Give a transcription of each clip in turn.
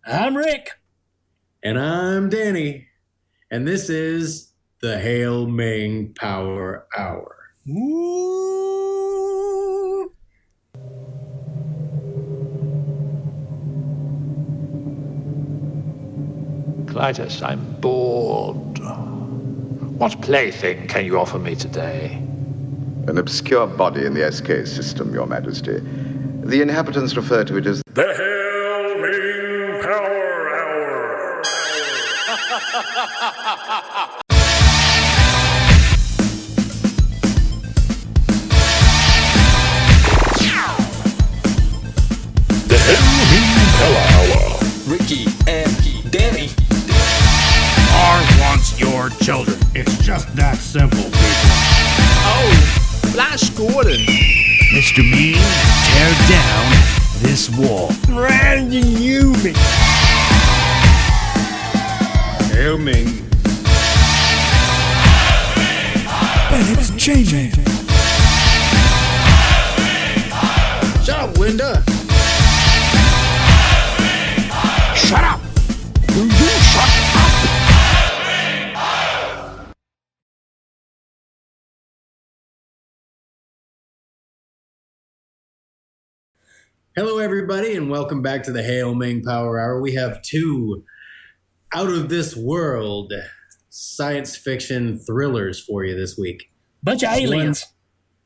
I'm Rik. And I'm Danny. And this is the Hail Ming Power Hour. Ooh. Clytus, I'm bored. What plaything can you offer me today? An obscure body in the SK system, Your Majesty. The inhabitants refer to it as the Hail Ming Power Hour. The Hail Ming Power Hour. Ricky and Danny are once your children. It's just that simple, people. Oh, Flash Gordon. Mr. Mean, tear down this wall. Randy Newman. Hail Ming. But it's changing. Shut up, Linda. Shut up. Will you shut up? Hello, everybody, and welcome back to the Hail Ming Power Hour. We have two out-of-this-world science fiction thrillers for you this week. Bunch of aliens.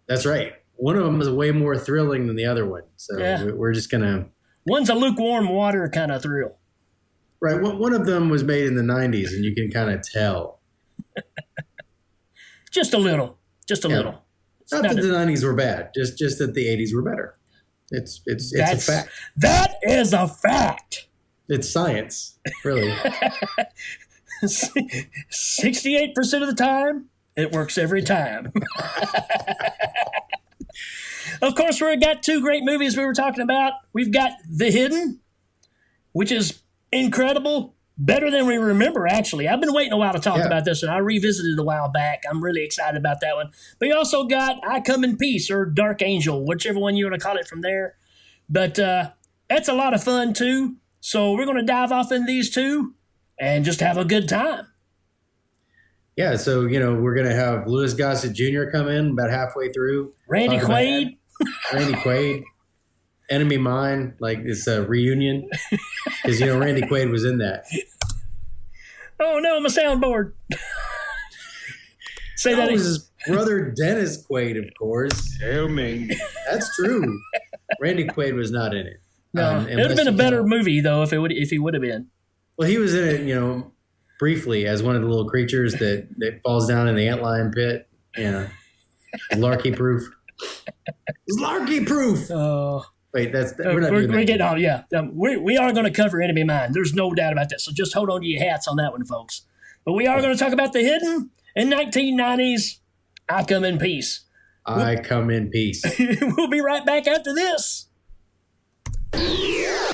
That's right. One of them is way more thrilling than the other one. So we're just going to... One's a lukewarm water kind of thrill. Right. One of them was made in the 90s, and you can kind of tell. Just a little. Just a little. Not that the 90s were bad, just that the 80s were better. It's a fact. That is a fact. It's science, really. 68% of the time, it works every time. Of course, we've got two great movies we were talking about. We've got The Hidden, which is incredible, better than we remember, actually. I've been waiting a while to talk about this, and I revisited it a while back. I'm really excited about that one. But you also got I Come in Peace, or Dark Angel, whichever one you want to call it from there. But that's a lot of fun, too. So we're going to dive off in these two and just have a good time. Yeah, so, we're going to have Louis Gossett Jr. come in about halfway through. Randy Quaid. Enemy Mine, like it's a reunion. Because, Randy Quaid was in that. Oh, no, my soundboard. That was his brother Dennis Quaid, of course. Hail Ming. That's true. Randy Quaid was not in it. No, it would have been a better movie, though, if he would have been. Well, he was in it, briefly as one of the little creatures that falls down in the antlion pit. Yeah. Larky proof. It's larky proof. Wait, we're not doing that. Getting off, yeah. We are going to cover Enemy Mine. There's no doubt about that. So just hold on to your hats on that one, folks. But we are going to talk about The Hidden in 1990s. I Come in Peace. I Come in Peace. We'll be right back after this.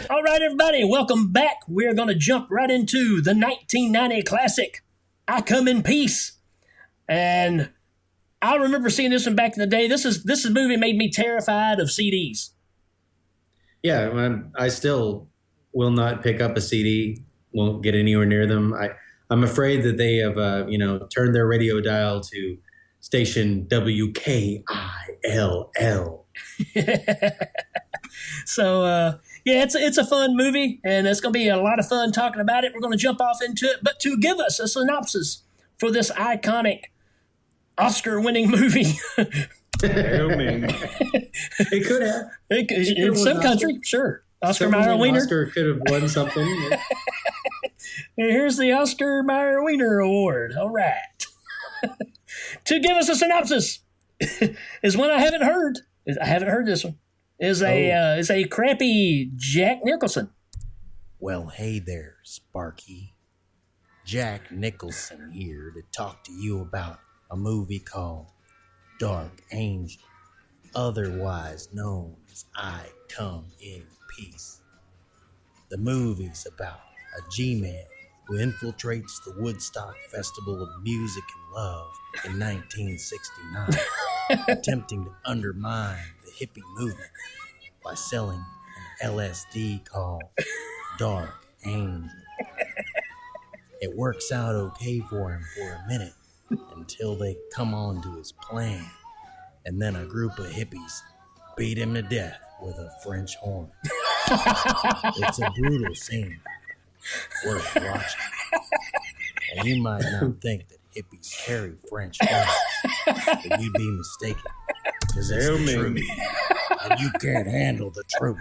All right, everybody, welcome back. We're going to jump right into the 1990 classic, I Come in Peace. And I remember seeing this one back in the day. This movie made me terrified of CDs. Yeah, I still will not pick up a CD, won't get anywhere near them. I'm afraid that they have, turned their radio dial to station WKILL. So, it's a fun movie, and it's going to be a lot of fun talking about it. We're going to jump off into it. But to give us a synopsis for this iconic Oscar-winning movie. Hail Ming. It could have. In some country, sure. Oscar Mayer Wiener. Oscar could have won something. Here's the Oscar Mayer Wiener Award. All right. To give us a synopsis is one I haven't heard. I haven't heard this one. Is a crappy Jack Nicholson. Well, hey there, Sparky. Jack Nicholson here to talk to you about a movie called Dark Angel, otherwise known as I Come in Peace. The movie's about a G-man who infiltrates the Woodstock Festival of Music and Love in 1969, attempting to undermine the hippie movement by selling an LSD called Dark angel. It works out okay for him for a minute until they come on to his plan, and then a group of hippies beat him to death with a French horn. It's a brutal scene, worth watching. And you might not think that hippies carry French horns, but you'd be mistaken, because it's the truth, and you can't handle the truth.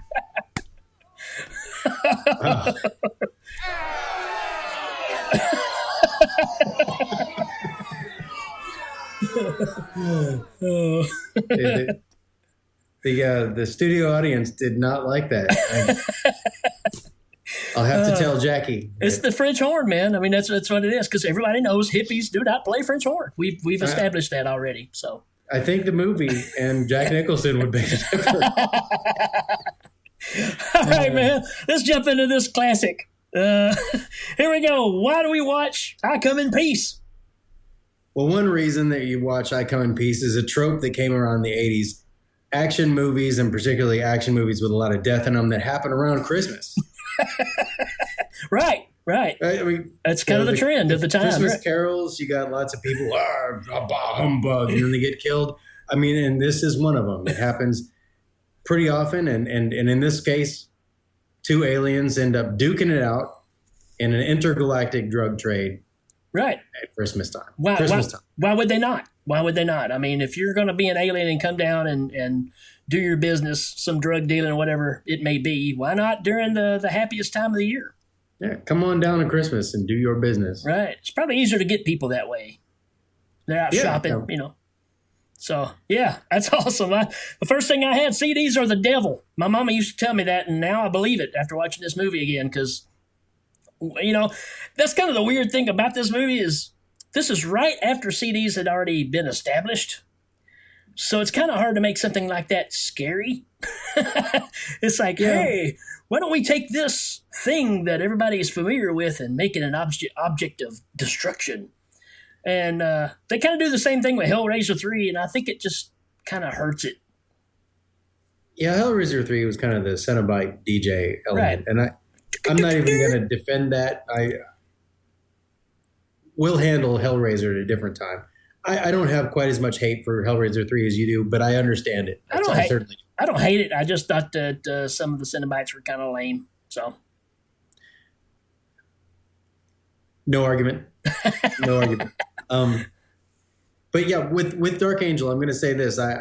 The studio audience did not like that. I'll have to tell Jackie. It's the French horn, man. I mean, that's what it is, because everybody knows hippies do not play French horn. We've established that already. So I think the movie and Jack Nicholson would make a difference. All right, man. Let's jump into this classic. Here we go. Why do we watch I Come in Peace? Well, one reason that you watch I Come in Peace is a trope that came around in the 80s. Action movies, and particularly action movies with a lot of death in them, that happen around Christmas. Right. I mean, that's kind of the trend of the time. Christmas right? carols, you got lots of people, humbug, and then they get killed. I mean, and this is one of them. It happens pretty often, and in this case, two aliens end up duking it out in an intergalactic drug trade. Right. At Christmas time. Why would they not? Why would they not? I mean, if you're going to be an alien and come down and do your business, some drug dealing or whatever it may be, why not during the happiest time of the year? Yeah, come on down to Christmas and do your business. Right. It's probably easier to get people that way. They're out shopping, you know. So, yeah, that's awesome. The first thing I had, CDs are the devil. My mama used to tell me that, and now I believe it after watching this movie again, because, you know, that's kind of the weird thing about this movie is this is right after CDs had already been established. So it's kind of hard to make something like that scary. It's like, hey, why don't we take this thing that everybody is familiar with and make it an object of destruction? And they kind of do the same thing with Hellraiser 3, and I think it just kind of hurts it. Yeah, Hellraiser 3 was kind of the Cenobite DJ element. Right. And I'm not even going to defend that. We'll handle Hellraiser at a different time. I don't have quite as much hate for Hellraiser 3 as you do, but I understand it. I don't hate it. I just thought that some of the Cenobites were kind of lame. So, no argument. No argument. But yeah, with Dark Angel, I'm going to say this. I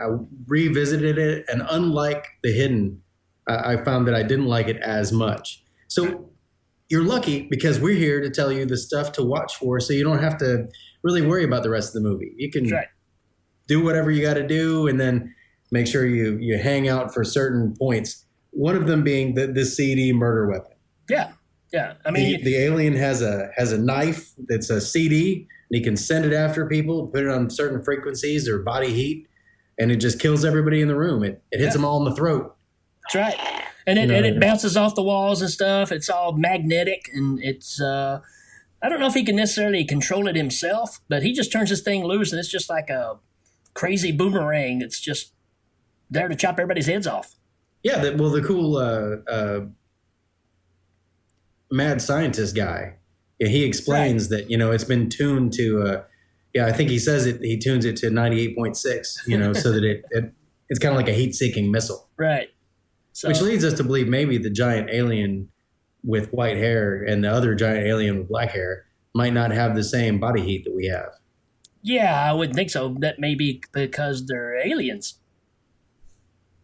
revisited it, and unlike The Hidden, I found that I didn't like it as much. So you're lucky, because we're here to tell you the stuff to watch for, so you don't have to really worry about the rest of the movie. You can do whatever you got to do, and then make sure you hang out for certain points. One of them being the CD murder weapon. Yeah. I mean, the alien has a knife that's a CD, and he can send it after people, put it on certain frequencies or body heat, and it just kills everybody in the room. It hits them all in the throat. That's right. And it bounces off the walls and stuff. It's all magnetic, and it's I don't know if he can necessarily control it himself, but he just turns this thing loose, and it's just like a crazy boomerang. It's just there to chop everybody's heads off. Yeah, the cool mad scientist guy, he explains that, it's been tuned to, I think he says he tunes it to 98.6, so that it's kind of like a heat-seeking missile. Right. So, which leads us to believe maybe the giant alien with white hair and the other giant alien with black hair might not have the same body heat that we have. Yeah, I wouldn't think so. That may be because they're aliens.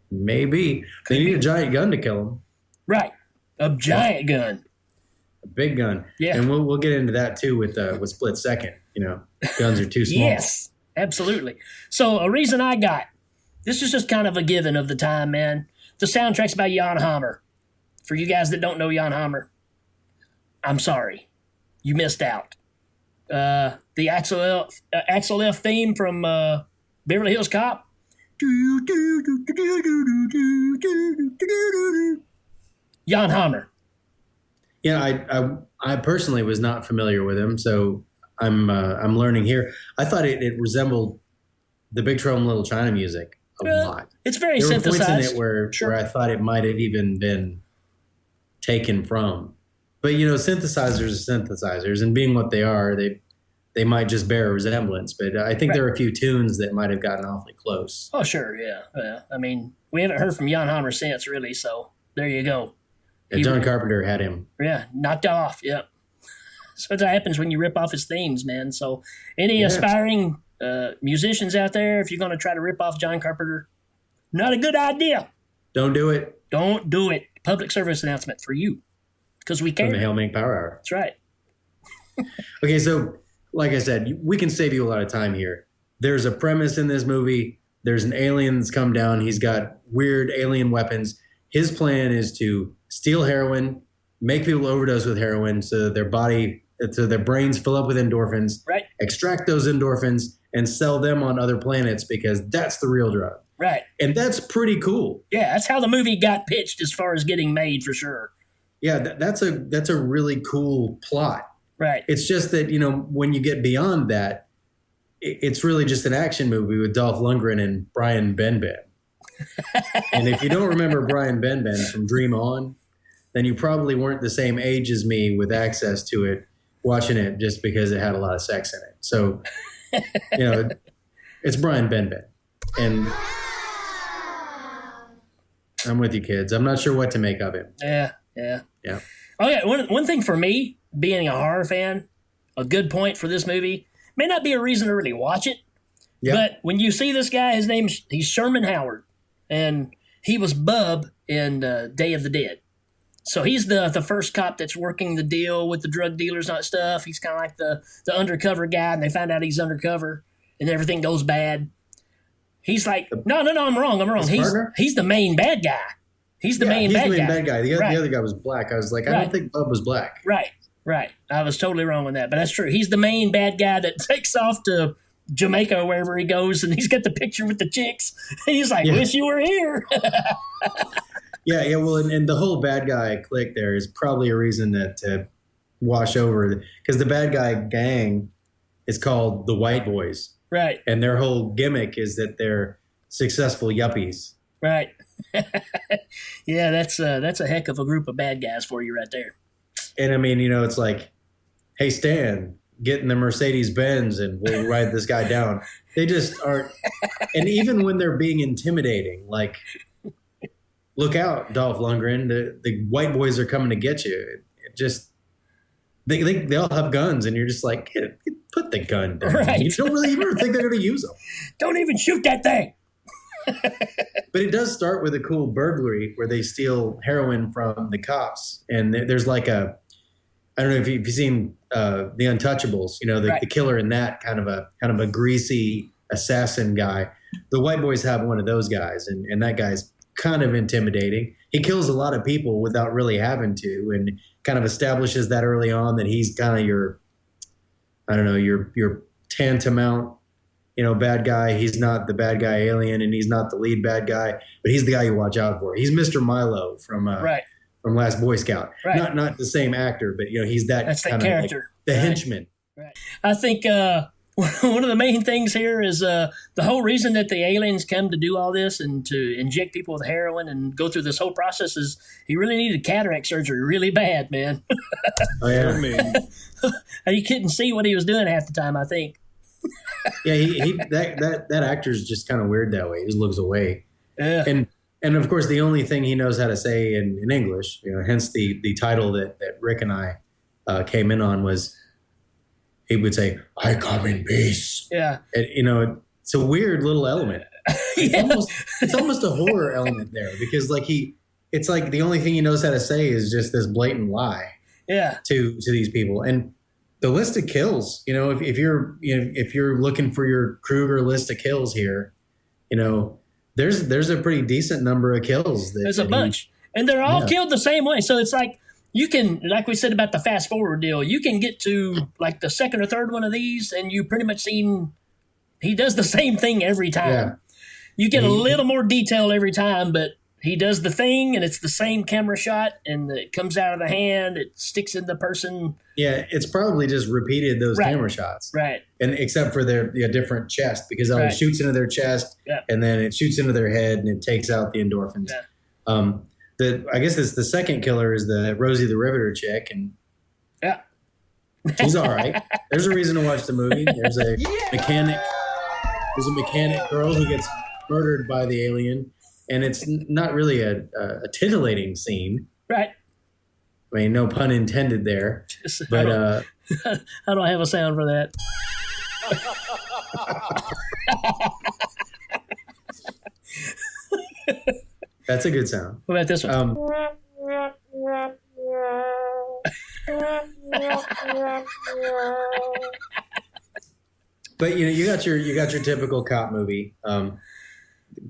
Maybe. They need a giant gun to kill them. Right. A giant gun. A big gun. Yeah. And we'll get into that too with Split Second. Guns are too small. Yes, absolutely. So a reason I got, this is just kind of a given of the time, man. The soundtrack's by Jan Hammer. For you guys that don't know Jan Hammer, I'm sorry. You missed out. The Axel F theme from Beverly Hills Cop. Jan Hammer. Yeah, I personally was not familiar with him, so I'm learning here. I thought it resembled the Big Trouble in Little China music a lot. It's very there synthesized. There were points in it where I thought it might have even been taken from. But synthesizers are synthesizers, and being what they are, they might just bear a resemblance. But I think there are a few tunes that might have gotten awfully close. Oh, sure, yeah. I mean, we haven't heard from Jan Hammer since, really, so there you go. Yeah, John Carpenter had him. Yeah, knocked off, yeah. So what happens when you rip off his themes, man. So any aspiring musicians out there, if you're going to try to rip off John Carpenter, not a good idea. Don't do it. Don't do it. Public service announcement for you, because we care. From the Hail Ming Power Hour. That's right. Okay, so like I said, we can save you a lot of time here. There's a premise in this movie. There's an alien that's come down. He's got weird alien weapons. His plan is to steal heroin, make people overdose with heroin so their brains fill up with endorphins, extract those endorphins, and sell them on other planets because that's the real drug. Right. And that's pretty cool. Yeah, that's how the movie got pitched as far as getting made, for sure. Yeah, that's a really cool plot. Right. It's just that, when you get beyond that, it's really just an action movie with Dolph Lundgren and Brian Benben. And if you don't remember Brian Benben from Dream On, then you probably weren't the same age as me with access to it, watching it just because it had a lot of sex in it. So, it's Brian Benben. And I'm with you, kids. I'm not sure what to make of it. Yeah. Oh, yeah. One thing for me, being a horror fan, a good point for this movie, may not be a reason to really watch it, but when you see this guy, he's Sherman Howard, and he was Bub in Day of the Dead. So he's the first cop that's working the deal with the drug dealers and that stuff. He's kind of like the undercover guy, and they find out he's undercover, and everything goes bad. He's like, no, I'm wrong. He's the main bad guy. He's the main bad guy. The other guy was black. I was like, I don't think Bub was black. Right. I was totally wrong with that, but that's true. He's the main bad guy that takes off to Jamaica or wherever he goes, and he's got the picture with the chicks. And he's like, wish you were here. Yeah. Well, and the whole bad guy clique there is probably a reason to wash over, because the bad guy gang is called the White Boys. Right. And their whole gimmick is that they're successful yuppies. Right. Yeah, that's a heck of a group of bad guys for you right there. And I mean, it's like, hey, Stan, get in the Mercedes-Benz and we'll ride this guy down. They just aren't. And even when they're being intimidating, like, look out, Dolph Lundgren, the white boys are coming to get you. It just, they all have guns, and you're just like, put the gun down. Right. You don't really even think they're going to use them. Don't even shoot that thing. But it does start with a cool burglary where they steal heroin from the cops. And there's like I don't know if you've seen The Untouchables, the killer in that kind of a greasy assassin guy. The White Boys have one of those guys, and that guy's kind of intimidating. He kills a lot of people without really having to, and kind of establishes that early on that he's kind of your tantamount, bad guy. He's not the bad guy alien, and he's not the lead bad guy, but he's the guy you watch out for. He's Mr. Milo from Last Boy Scout. Right. Not the same actor, but he's that's that character, like the henchman. Right. I think one of the main things here is the whole reason that the aliens come to do all this and to inject people with heroin and go through this whole process is he really needed cataract surgery really bad, man. Oh yeah, you couldn't see what he was doing half the time, I think. Yeah, that actor's just kind of weird that way. He just looks away. Yeah. And of course, the only thing he knows how to say in English, hence the title that Rick and I came in on, was he would say, "I come in peace." Yeah. And, it's a weird little element. It's almost a horror element there, because it's like the only thing he knows how to say is just this blatant lie. Yeah. To these people. And the list of kills, if you're looking for your Kruger list of kills here, there's a pretty decent number of kills. There's a bunch, and they're all killed the same way. So it's like you can, like we said about the fast forward deal, you can get to like the second or third one of these, and you pretty much seen he does the same thing every time. Yeah. You get a little more detail every time, but he does the thing, and it's the same camera shot, and it comes out of the hand. It sticks in the person. Yeah, it's probably just repeated those camera shots. Right. And except for their different chest, because it shoots into their chest, and then it shoots into their head, and it takes out the endorphins. Yeah. I guess it's the second killer is the Rosie the Riveter chick, and Yeah. she's all right. There's a reason to watch the movie. There's a mechanic. There's a mechanic girl who gets murdered by the alien, and it's not really a titillating scene. Right. I mean, no pun intended there. But I don't have a sound for that. that's a good sound. What about this one? But you got your typical cop movie.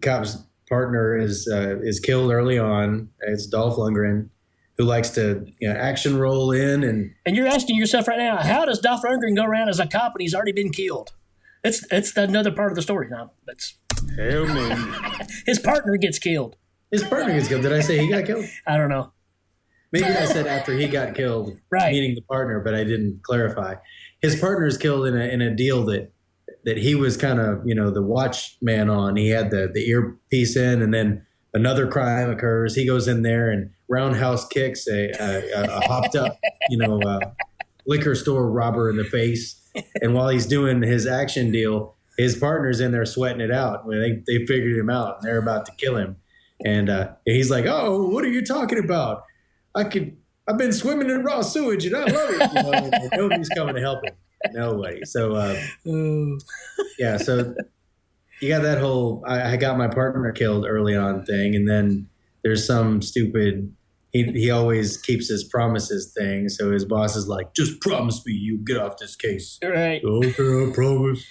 Cop's partner is killed early on. It's Dolph Lundgren, who likes to action roll in and you're asking yourself right now, how does Dolph Lundgren go around as a cop and he's already been killed? It's another part of the story now. That's Hail Ming. his partner gets killed. his partner gets killed. Did I say he got killed? I don't know. Maybe I said after he got killed, Right. meaning the partner, but I didn't clarify. His partner is killed in a deal that he was kind of the watchman on. He had the earpiece in, and then another crime occurs. He goes in there and roundhouse kicks a hopped up liquor store robber in the face. And while he's doing his action deal, his partner's in there sweating it out. When they figured him out and they're about to kill him, and he's like, "Oh, what are you talking about? I've been swimming in raw sewage and I love it." Nobody's coming to help him. Nobody. So yeah. So you got that whole I got my partner killed early on thing, and then there's some stupid. He always keeps his promises thing. So his boss is like, "Just promise me you get off this case." Right. Okay, I promise.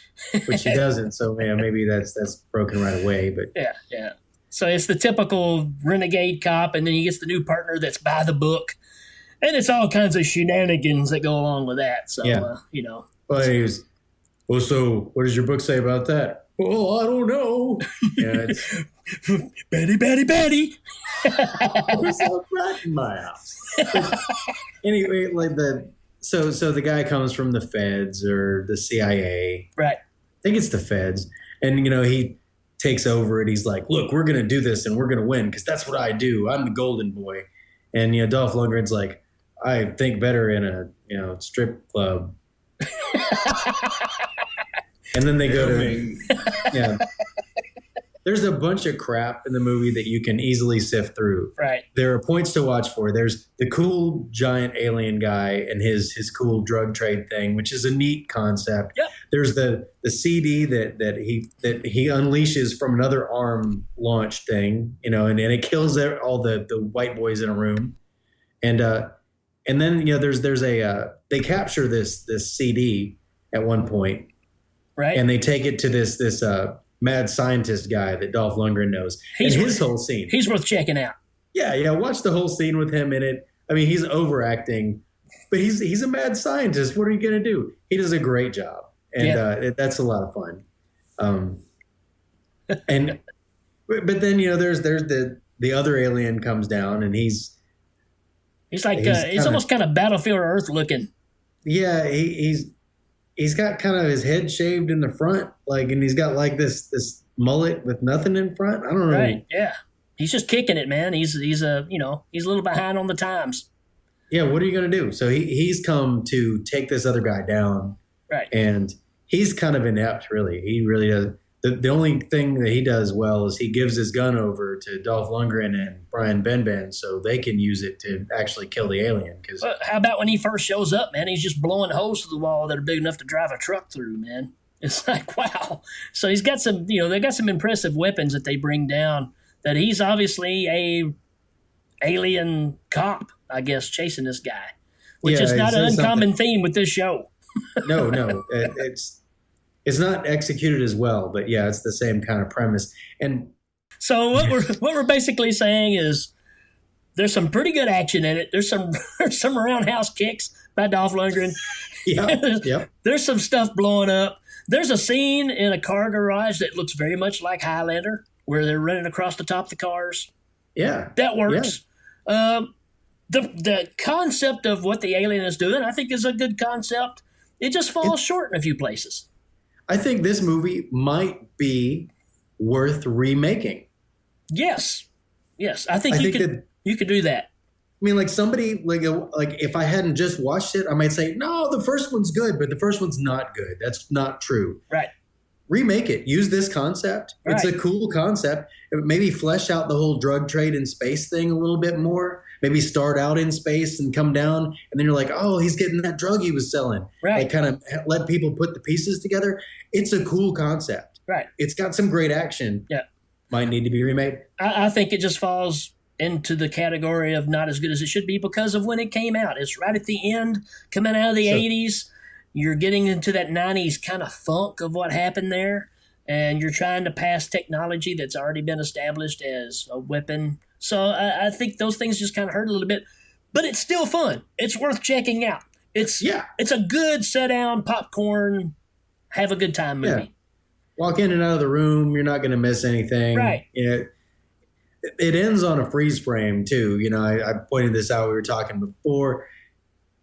Which he doesn't. So yeah, maybe that's broken right away. But Yeah. So it's the typical renegade cop, and then he gets the new partner that's by the book, and it's all kinds of shenanigans that go along with that. So Yeah. Well, he was. Well, so what does your book say about that? Well, I don't know. Yeah, it's Betty. There's a rat in my house. Anyway, so the guy comes from the feds or the CIA. Right. I think it's the feds, and he takes over it. He's like, "Look, we're gonna do this, and we're gonna win because that's what I do. I'm the golden boy." And Dolph Lundgren's like, "I think better in a strip club." And then they go to There's a bunch of crap in the movie that you can easily sift through. Right. There are points to watch for. There's the cool giant alien guy and his cool drug trade thing, which is a neat concept. Yep. There's the CD that he unleashes from another arm launch thing, and it kills all the white boys in a room. And then there's they capture this CD at one point. Right. And they take it to this mad scientist guy that Dolph Lundgren knows. His whole scene. He's worth checking out. Yeah. Watch the whole scene with him in it. I mean, he's overacting, but he's a mad scientist. What are you going to do? He does a great job. And that's a lot of fun. But then, there's the other alien comes down, and he's like, he's almost kind of Battlefield Earth looking. Yeah. He's got kind of his head shaved in the front, and he's got like this mullet with nothing in front. I don't know. Right. Yeah. He's just kicking it, man. He's a little behind on the times. Yeah. What are you going to do? So he's come to take this other guy down. Right. And he's kind of inept, really. He really does. The only thing that he does well is he gives his gun over to Dolph Lundgren and Brian Benben so they can use it to actually kill the alien. Well, how about when he first shows up, man? He's just blowing holes through the wall that are big enough to drive a truck through, man. It's like, wow. So he's got some, they got some impressive weapons that they bring down that he's obviously a alien cop, I guess, chasing this guy, which is not an uncommon theme with this show. No. It's not executed as well, but yeah, it's the same kind of premise. And so what we're basically saying is there's some pretty good action in it. There's some roundhouse kicks by Dolph Lundgren. Yeah. There's some stuff blowing up. There's a scene in a car garage that looks very much like Highlander, where they're running across the top of the cars. Yeah. That works. Yeah. The concept of what the alien is doing, I think, is a good concept. It just falls short in a few places. I think this movie might be worth remaking. Yes. I think You could do that. I mean, like somebody like if I hadn't just watched it, I might say, no, the first one's good, but the first one's not good. That's not true. Right. Remake it. Use this concept. Right. It's a cool concept. Maybe flesh out the whole drug trade in space thing a little bit more. Maybe start out in space and come down, and then you're like, oh, he's getting that drug he was selling. Right. Like kind of let people put the pieces together. It's a cool concept. Right. It's got some great action. Yeah. Might need to be remade. I think it just falls into the category of not as good as it should be because of when it came out. It's right at the end, coming out of the 80s. You're getting into that 90s kind of funk of what happened there, and you're trying to pass technology that's already been established as a weapon. So I think those things just kind of hurt a little bit, but it's still fun. It's worth checking out. It's a good sit-down, popcorn, have a good time movie. Yeah. Walk in and out of the room. You're not going to miss anything. Right. It ends on a freeze frame too. I pointed this out. We were talking before.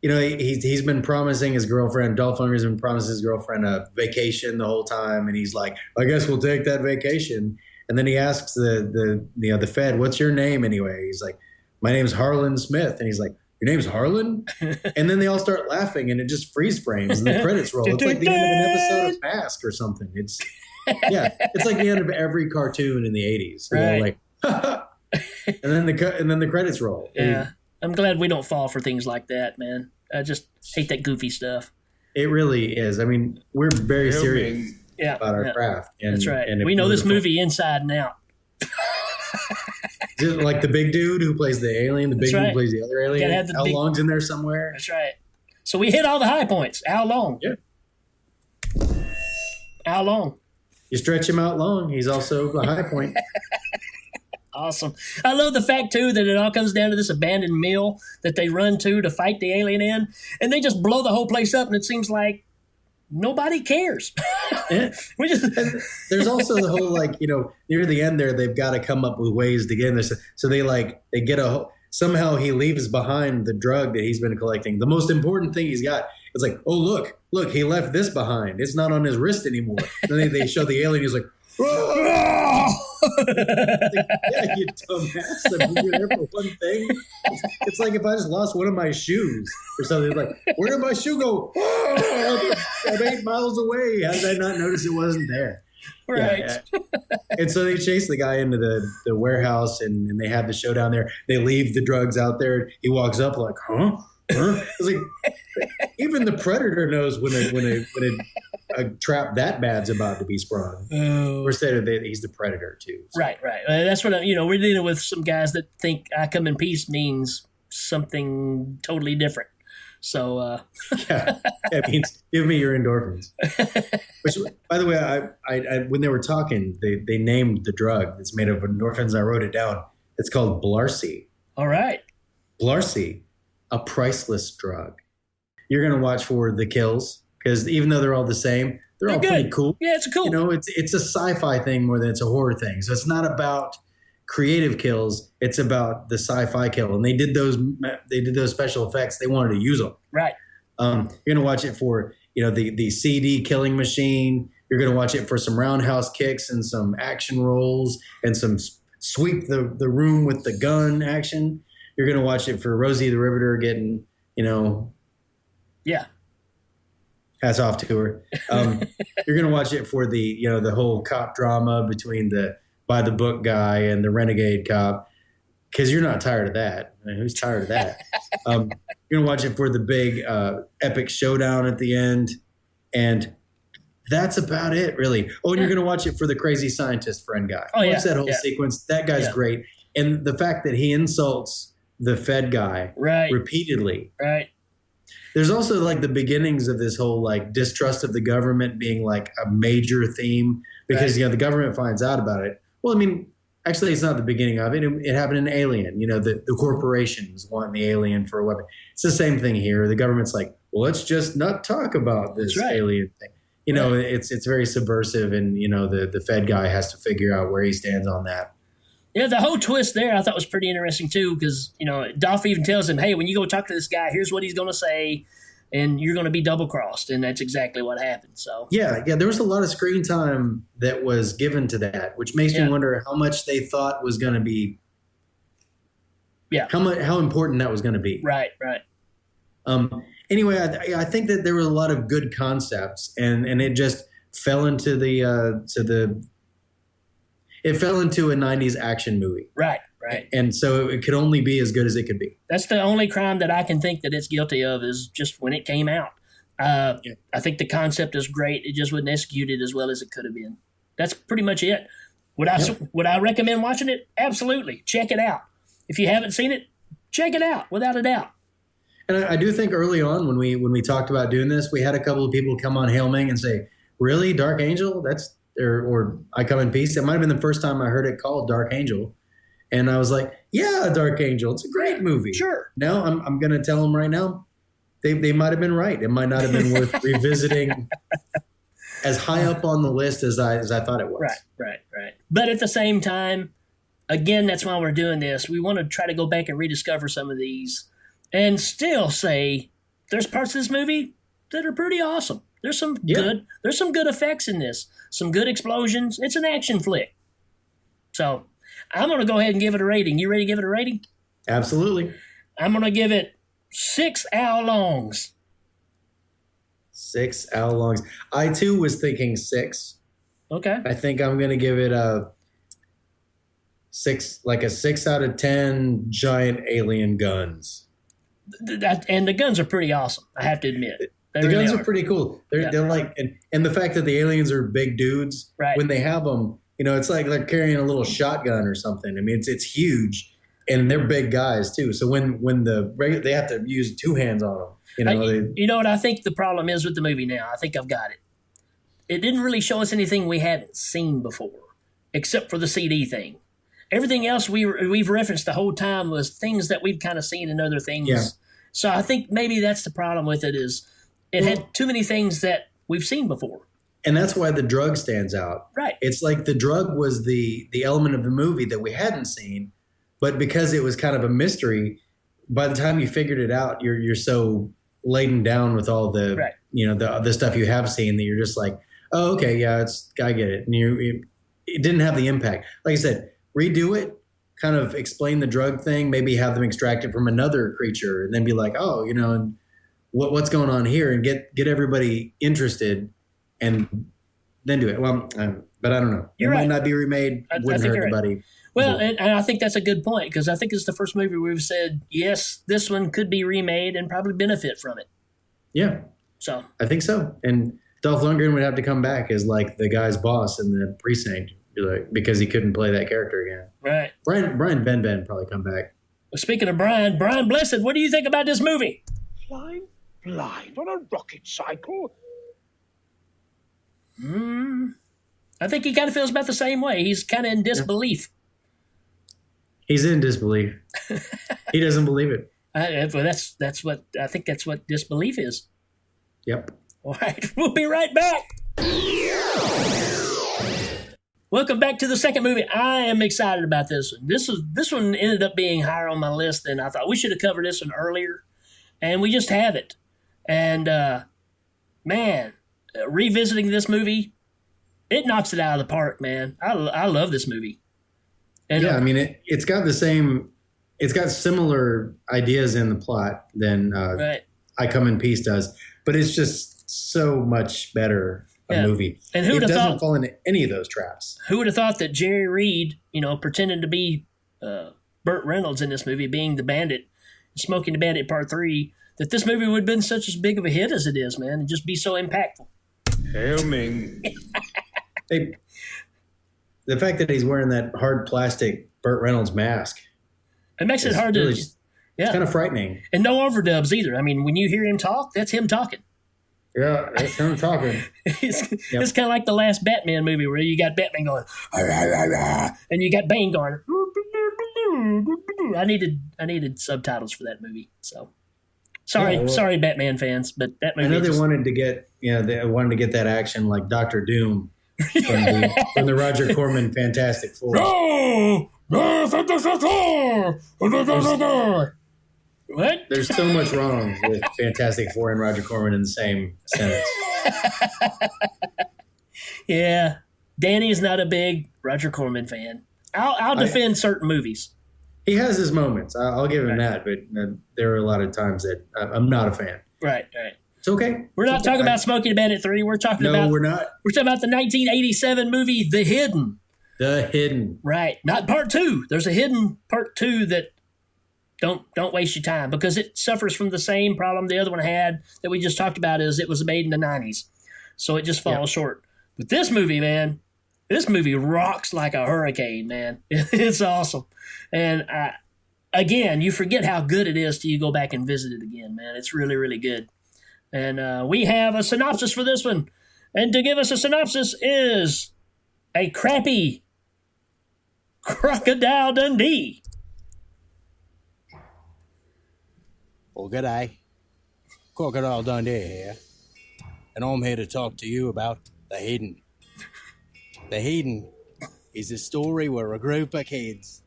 He's been promising his girlfriend, Dolph Lundgren's been promising his girlfriend a vacation the whole time, and he's like, "I guess we'll take that vacation." And then he asks the Fed, "What's your name anyway?" He's like, "My name's Harlan Smith," and he's like, "Your name's Harlan?" And then they all start laughing, and it just freeze frames, and the credits roll. It's like the end of an episode of Mask or something. It's like the end of every cartoon in the '80s. Right. And then the credits roll. Yeah. I'm glad we don't fall for things like that, man. I just hate that goofy stuff. It really is. I mean, we're very serious about our craft. And, that's right. And we know this movie inside and out. Just like the big dude who plays the alien, the big dude who plays the other alien. How Long's in there somewhere. That's right. So we hit all the high points. How long? Yeah. How long? You stretch him out long. He's also the high point. Awesome. I love the fact, too, that it all comes down to this abandoned mill that they run to fight the alien in, and they just blow the whole place up, and it seems like nobody cares. Yeah. There's also the whole, near the end there, they've got to come up with ways to get in there. So they get somehow he leaves behind the drug that he's been collecting. The most important thing he's got is like, oh, look, he left this behind. It's not on his wrist anymore. Then they show the alien. He's like, yeah, you dumbass. I mean, you're there for one thing. It's like if I just lost one of my shoes or something. It's like, where did my shoe go? I'm 8 miles away. How did I not notice it wasn't there? Right. Yeah. And so they chase the guy into the warehouse and they have the showdown there. They leave the drugs out there. He walks up like, huh? It's like even the predator knows when a trap that bad's about to be sprung. Oh. Or said he's the predator too. So. Right. That's what we're dealing with some guys that think "I come in peace" means something totally different. So yeah, it means give me your endorphins. Which, by the way, I when they were talking, they named the drug that's made of endorphins. I wrote it down. It's called Blarcy. All right, Blarcy. A priceless drug. You're going to watch for the kills because even though they're all the same, they're all good. pretty cool. Yeah, it's cool. It's a sci-fi thing more than it's a horror thing. So it's not about creative kills. It's about the sci-fi kill. And they did those special effects. They wanted to use them. Right. You're going to watch it for the CD killing machine. You're going to watch it for some roundhouse kicks and some action rolls and some sweep the room with the gun action. You're going to watch it for Rosie the Riveter getting, yeah, hats off to her. You're going to watch it for the whole cop drama between the by the book guy and the renegade cop, because you're not tired of that. I mean, who's tired of that? You're going to watch it for the big epic showdown at the end, and that's about it, really. Oh, and you're going to watch it for the crazy scientist friend guy. Oh, watch that whole sequence. That guy's great, and the fact that he insults the Fed guy repeatedly. Right. There's also like the beginnings of this whole like distrust of the government being like a major theme because the government finds out about it. Well, I mean, actually, it's not the beginning of it. It happened in Alien. The corporations want the alien for a weapon. It's the same thing here. The government's like, well, let's just not talk about this alien thing. It's very subversive, and the Fed guy has to figure out where he stands on that. Yeah, the whole twist there I thought was pretty interesting too, because Dolph even tells him, "Hey, when you go talk to this guy, here's what he's going to say, and you're going to be double crossed," and that's exactly what happened. So yeah, there was a lot of screen time that was given to that, which makes me wonder how much they thought was going to be Yeah. how important that was going to be. Right. Anyway, I think that there were a lot of good concepts, and it just fell into it fell into a 90s action movie. Right. And so it could only be as good as it could be. That's the only crime that I can think that it's guilty of is just when it came out. I think the concept is great. It just wasn't executed as well as it could have been. That's pretty much it. Would I recommend watching it? Absolutely. Check it out. If you haven't seen it, check it out without a doubt. And I do think early on when we talked about doing this, we had a couple of people come on Hail Ming and say, "Really, Dark Angel? That's or I Come in Peace." It might have been the first time I heard it called Dark Angel, and I was like, "Yeah, Dark Angel. It's a great movie." Sure. Now I'm going to tell them right now, they might have been right. It might not have been worth revisiting as high up on the list as I thought it was. Right. But at the same time, again, that's why we're doing this. We want to try to go back and rediscover some of these and still say there's parts of this movie that are pretty awesome. There's some good effects in this, some good explosions. It's an action flick. So I'm going to go ahead and give it a rating. You ready to give it a rating? Absolutely. I'm going to give it 6 hour longs. 6 hour longs. I too was thinking 6. Okay. I think I'm going to give it a 6 out of 10 giant alien guns. And the guns are pretty awesome, I have to admit. The guns are pretty cool. They're like, and the fact that the aliens are big dudes, when they have them, it's like they're carrying a little shotgun or something. I mean, it's huge, and they're big guys too. So when they have to use 2 hands on them. You know what I think the problem is with the movie now? I think I've got it. It didn't really show us anything we hadn't seen before, except for the CD thing. Everything else we've referenced the whole time was things that we've kind of seen in other things. Yeah. So I think maybe that's the problem with it is it had too many things that we've seen before. And that's why the drug stands out. Right. It's like the drug was the element of the movie that we hadn't seen, but because it was kind of a mystery, by the time you figured it out, you're so laden down with all the the stuff you have seen that you're just like, oh, okay, yeah, I get it. And it didn't have the impact. Like I said, redo it, kind of explain the drug thing, maybe have them extract it from another creature, and then be like, oh, what's going on here, and get everybody interested, and then do it. Well, but I don't know. It might not be remade. Wouldn't hurt anybody. Right. Well, and I think that's a good point because I think it's the first movie we've said, yes, this one could be remade and probably benefit from it. Yeah. So I think so. And Dolph Lundgren would have to come back as like the guy's boss in the precinct, because he couldn't play that character again. Right. Brian Ben probably come back. Well, speaking of Brian Blessed, what do you think about this movie? Flying blind on a rocket cycle? I think he kind of feels about the same way. He's kind of in disbelief. He's in disbelief. He doesn't believe it. Well, that's what I think. That's what disbelief is. Yep. All right, we'll be right back. Welcome back to the second movie. I am excited about this one. This one ended up being higher on my list than I thought. We should have covered this one earlier, and we just haven't. And revisiting this movie, it knocks it out of the park, man. I love this movie. And yeah, I mean, it's got similar ideas in the plot than I Come in Peace does, but it's just so much better a movie. And who would have thought fall into any of those traps? Who would have thought that Jerry Reed, pretending to be Burt Reynolds in this movie, being the bandit, Smoking the Bandit Part 3, that this movie would have been such as big of a hit as it is, man, and just be so impactful. Hail Ming. The fact that he's wearing that hard plastic Burt Reynolds mask. It makes it hard really, to... It's kind of frightening. And no overdubs either. I mean, when you hear him talk, that's him talking. Yeah, that's him talking. It's kind of like the last Batman movie where you got Batman going, and you got Bane going. I needed subtitles for that movie. So sorry, Batman fans, but that movie. I know they wanted to get that action like Dr. Doom from the Roger Corman Fantastic Four. What? There's so much wrong with Fantastic Four and Roger Corman in the same sentence. Yeah, Danny is not a big Roger Corman fan. I'll defend certain movies. He has his moments. I'll give him that, but there are a lot of times that I'm not a fan. Right. It's okay. We're not talking about Smokey the Bandit 3. We're talking about. No, we're not. We're talking about the 1987 movie The Hidden. The Hidden. Right. Not part 2. There's a hidden part 2 that don't waste your time because it suffers from the same problem the other one had that we just talked about. Is it was made in the 90s, so it just falls short. But this movie, man, this movie rocks like a hurricane, man. It's awesome. And again, you forget how good it is till you go back and visit it again, man. It's really, really good. And we have a synopsis for this one. And to give us a synopsis is a crappy Crocodile Dundee. Well, g'day. Crocodile Dundee here. And I'm here to talk to you about The Hidden. The Hidden is a story where a group of kids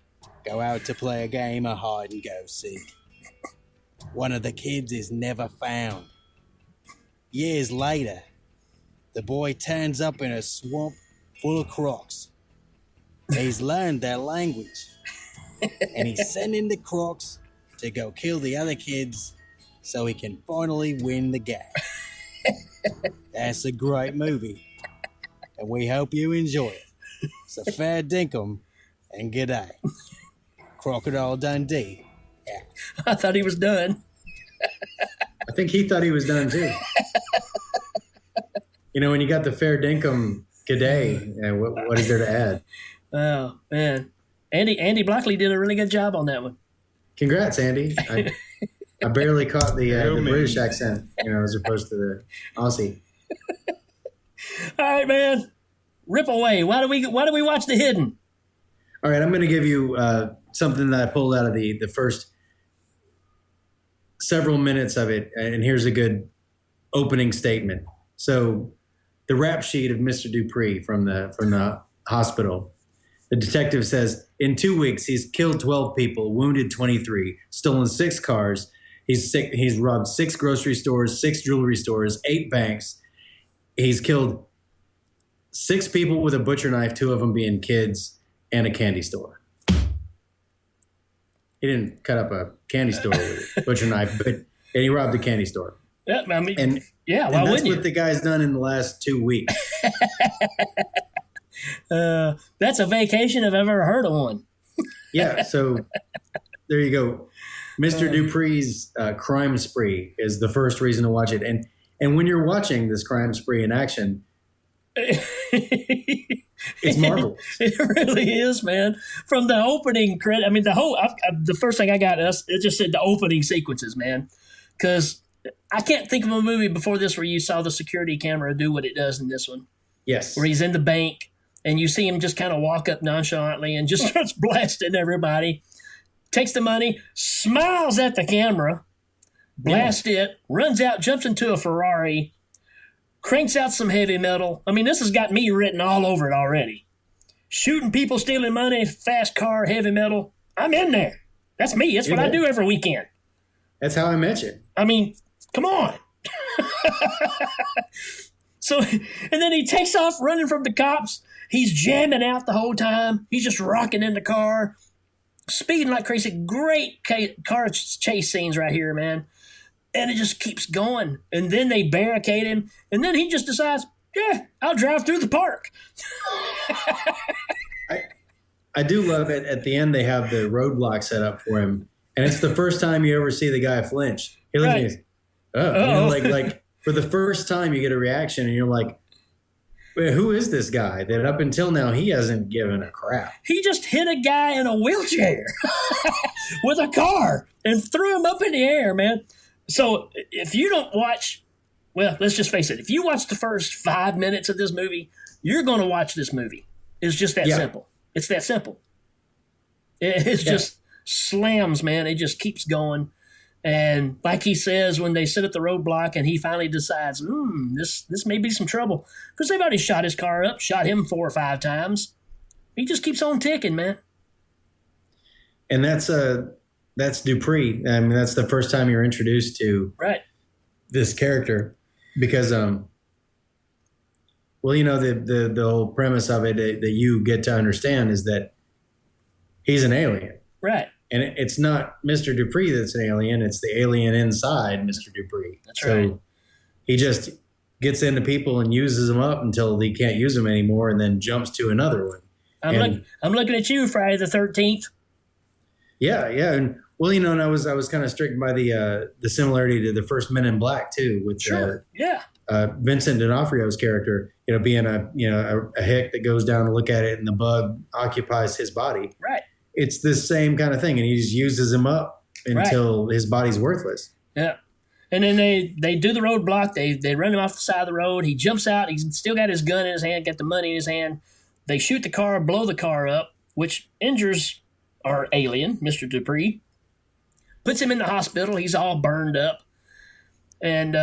go out to play a game of hide and go seek. One of the kids is never found. Years later, the boy turns up in a swamp full of crocs. He's learned their language, and he's sending the crocs to go kill the other kids so he can finally win the game. That's a great movie, and we hope you enjoy it. So fair dinkum, and g'day. Crocodile Dundee. Yeah. I thought he was done. I think he thought he was done too. When you got the fair dinkum g'day, what is there to add? Oh, man. Andy Blockley did a really good job on that one. Congrats, Andy. I barely caught the British accent, as opposed to the Aussie. All right, man. Rip away. Why do we watch The Hidden? All right, I'm going to give you something that I pulled out of the first several minutes of it, and here's a good opening statement. So, the rap sheet of Mr. Dupree from the hospital. The detective says, in 2 weeks, he's killed 12 people, wounded 23, stolen 6 cars. He's robbed 6 grocery stores, 6 jewelry stores, 8 banks. He's killed 6 people with a butcher knife, 2 of them being kids, and a candy store. He didn't cut up a candy store with a butcher knife, but he robbed a candy store. Yeah, I mean, and that's what the guy's done in the last 2 weeks. That's a vacation if I've ever heard of one. Yeah, so there you go. Mr. Dupree's crime spree is the first reason to watch it. And when you're watching this crime spree in action, it's marvelous. It really is, man. From the opening credit, I mean, the first thing I got, it just said the opening sequences, man. Because I can't think of a movie before this where you saw the security camera do what it does in this one. Yes. Where he's in the bank and you see him just kind of walk up nonchalantly and just starts blasting everybody. Takes the money, smiles at the camera, blasts it, runs out, jumps into a Ferrari, cranks out some heavy metal. I mean, this has got me written all over it already. Shooting people, stealing money, fast car, heavy metal. I'm in there. That's me. That's what I do every weekend. That's how I met you. I mean, come on. So, and then he takes off running from the cops. He's jamming out the whole time. He's just rocking in the car, speeding like crazy. Great car chase scenes right here, man. And it just keeps going. And then they barricade him. And then he just decides, yeah, I'll drive through the park. I do love it. At the end, they have the roadblock set up for him. And it's the first time you ever see the guy flinch. He looks and goes, like for the first time you get a reaction and you're like, wait, who is this guy that up until now he hasn't given a crap? He just hit a guy in a wheelchair with a car and threw him up in the air, man. So if you don't watch, well, let's just face it. If you watch the first 5 minutes of this movie, you're going to watch this movie. It's just that simple. It's that simple. It's just slams, man. It just keeps going. And like he says, when they sit at the roadblock and he finally decides, this may be some trouble. Because they've already shot his car up, shot him 4 or 5 times. He just keeps on ticking, man. And that's Dupree. I mean, that's the first time you're introduced to this character. Because, the whole premise of it that you get to understand is that he's an alien. Right. And it's not Mr. Dupree that's an alien. It's the alien inside Mr. Dupree. That's right. So he just gets into people and uses them up until he can't use them anymore, and then jumps to another one. I'm looking at you, Friday the 13th. Yeah, yeah. And well, and I was kind of stricken by the similarity to the first Men in Black too, with Vincent D'Onofrio's character, being a hick that goes down to look at it, and the bug occupies his body. Right. It's the same kind of thing, and he just uses him up until his body's worthless. Yeah. And then they do the roadblock. They run him off the side of the road. He jumps out. He's still got his gun in his hand, got the money in his hand. They shoot the car, blow the car up, which injures our alien, Mr. Dupree. Puts him in the hospital. He's all burned up. And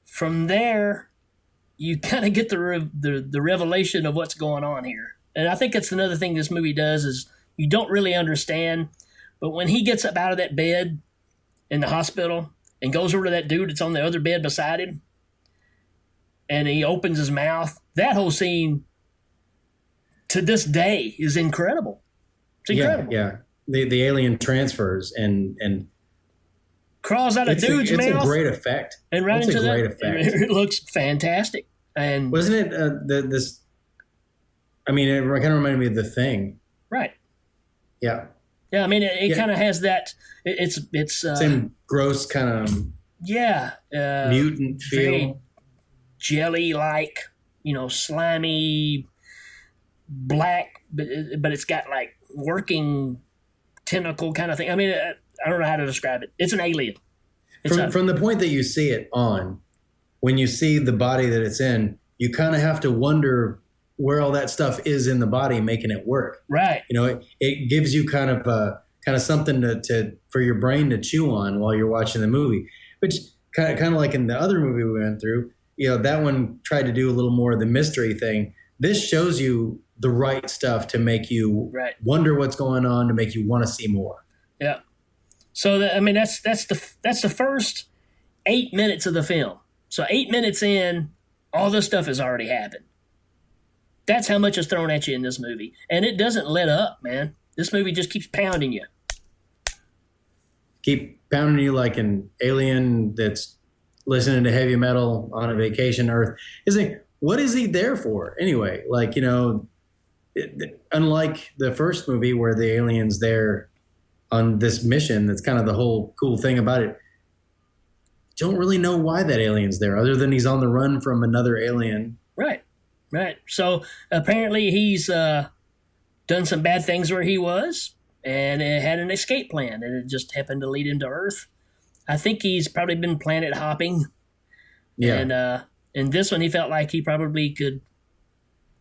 from there, you kind of get the revelation of what's going on here. And I think that's another thing this movie does is you don't really understand. But when he gets up out of that bed in the hospital and goes over to that dude that's on the other bed beside him, and he opens his mouth, that whole scene to this day is incredible. It's incredible. Yeah. The alien transfers and crawls out of dude's mouth. It's a great effect. And right into great that. effect. It looks fantastic. And wasn't it this? I mean, it kind of reminded me of The Thing. Right. Yeah. Yeah. I mean, it kind of has that. It's same gross kind of mutant feel, jelly-like, slimy, black, but it's got like working tentacle kind of thing. I mean, I don't know how to describe it. It's an alien. From the point that you see it on, when you see the body that it's in, you kind of have to wonder where all that stuff is in the body making it work. Right. It gives you kind of something to for your brain to chew on while you're watching the movie, which kind of like in the other movie we went through, that one tried to do a little more of the mystery thing. This shows you the right stuff to make you wonder what's going on, to make you want to see more. Yeah. So that's the first 8 minutes of the film. So 8 minutes in, all this stuff has already happened. That's how much is thrown at you in this movie, and it doesn't let up, man. This movie just keeps pounding you. Keep pounding you like an alien that's listening to heavy metal on a vacation Earth. What is he there for anyway? Like, unlike the first movie where the alien's there on this mission, that's kind of the whole cool thing about it. Don't really know why that alien's there other than he's on the run from another alien. Right. So apparently he's done some bad things where he was and had an escape plan, and it just happened to lead him to Earth. I think he's probably been planet hopping. Yeah. And in this one, he felt like he probably could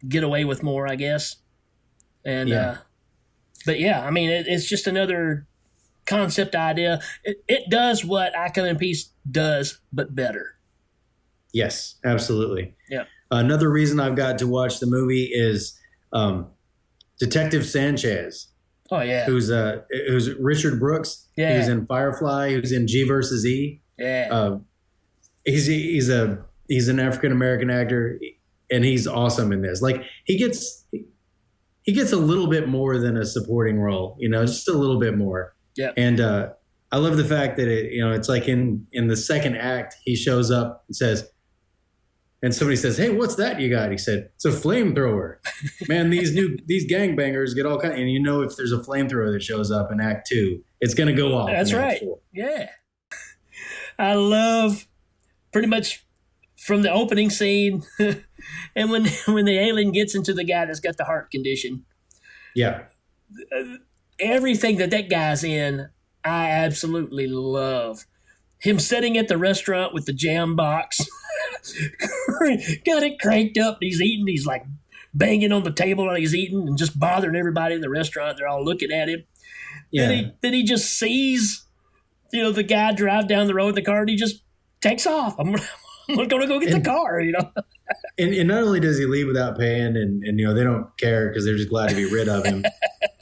get away with more, I guess. And but yeah, I mean, it's just another concept idea. It does what I Come in Peace does, but better. Yes, absolutely. Yeah. Another reason I've got to watch the movie is Detective Sanchez. Oh yeah. Who's Richard Brooks? Yeah. He was in Firefly. He was in G versus E. Yeah. He's an African American actor, and he's awesome in this. Like he gets a little bit more than a supporting role, just a little bit more. Yeah. And I love the fact that it's like in the second act, he shows up and says, and somebody says, "Hey, what's that you got?" He said, "It's a flamethrower." Man, these gangbangers get all kind of, and if there's a flamethrower that shows up in Act 2, it's going to go off. That's right. Yeah. I love pretty much from the opening scene and when the alien gets into the guy that's got the heart condition. Yeah. Everything that guy's in, I absolutely love. Him sitting at the restaurant with the jam box, got it cranked up. He's eating. He's like banging on the table while he's eating and just bothering everybody in the restaurant. They're all looking at him. Yeah. Then he just sees, the guy drive down the road in the car, and he just takes off. I'm going to go get the car, And not only does he leave without paying, and they don't care because they're just glad to be rid of him,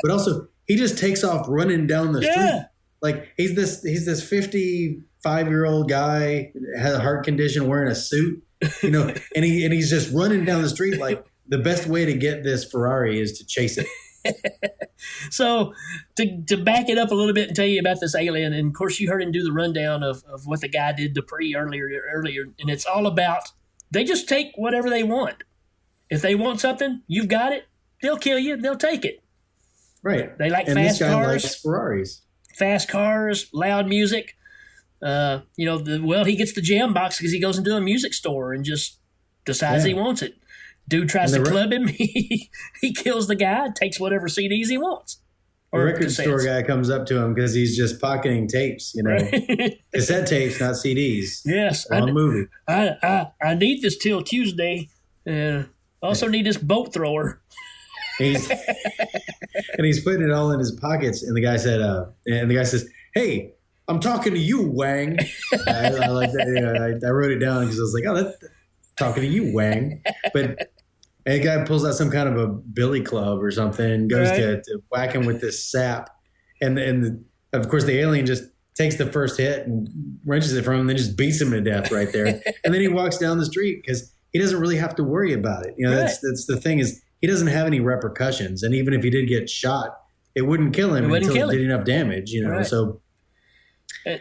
but also he just takes off running down the street. Like he's this 55-year-old guy, has a heart condition, wearing a suit, and he's just running down the street like the best way to get this Ferrari is to chase it. So to back it up a little bit and tell you about this alien, and of course you heard him do the rundown of what the guy did to Pre earlier, and it's all about they just take whatever they want. If they want something, you've got it. They'll kill you. They'll take it. Right. They like and fast this guy cars, likes Ferraris. fast cars, loud music. He gets the jam box because he goes into a music store and just decides he wants it. Dude tries to club him. He kills the guy, takes whatever CDs he wants. The record store guy comes up to him because he's just pocketing tapes, cassette tapes, not CDs. Yes, on movie. I need this till Tuesday. Also need this boat thrower. And he's putting it all in his pockets. And the guy says, "Hey, I'm talking to you, Wang." I like that. I wrote it down because I was like, "Oh, that's talking to you, Wang." But the guy pulls out some kind of a billy club or something and goes to whack him with this sap. And of course, the alien just takes the first hit and wrenches it from him and then just beats him to death right there. And then he walks down the street because he doesn't really have to worry about it. That's the thing is he doesn't have any repercussions. And even if he did get shot, it wouldn't kill him until it did enough damage, Right. So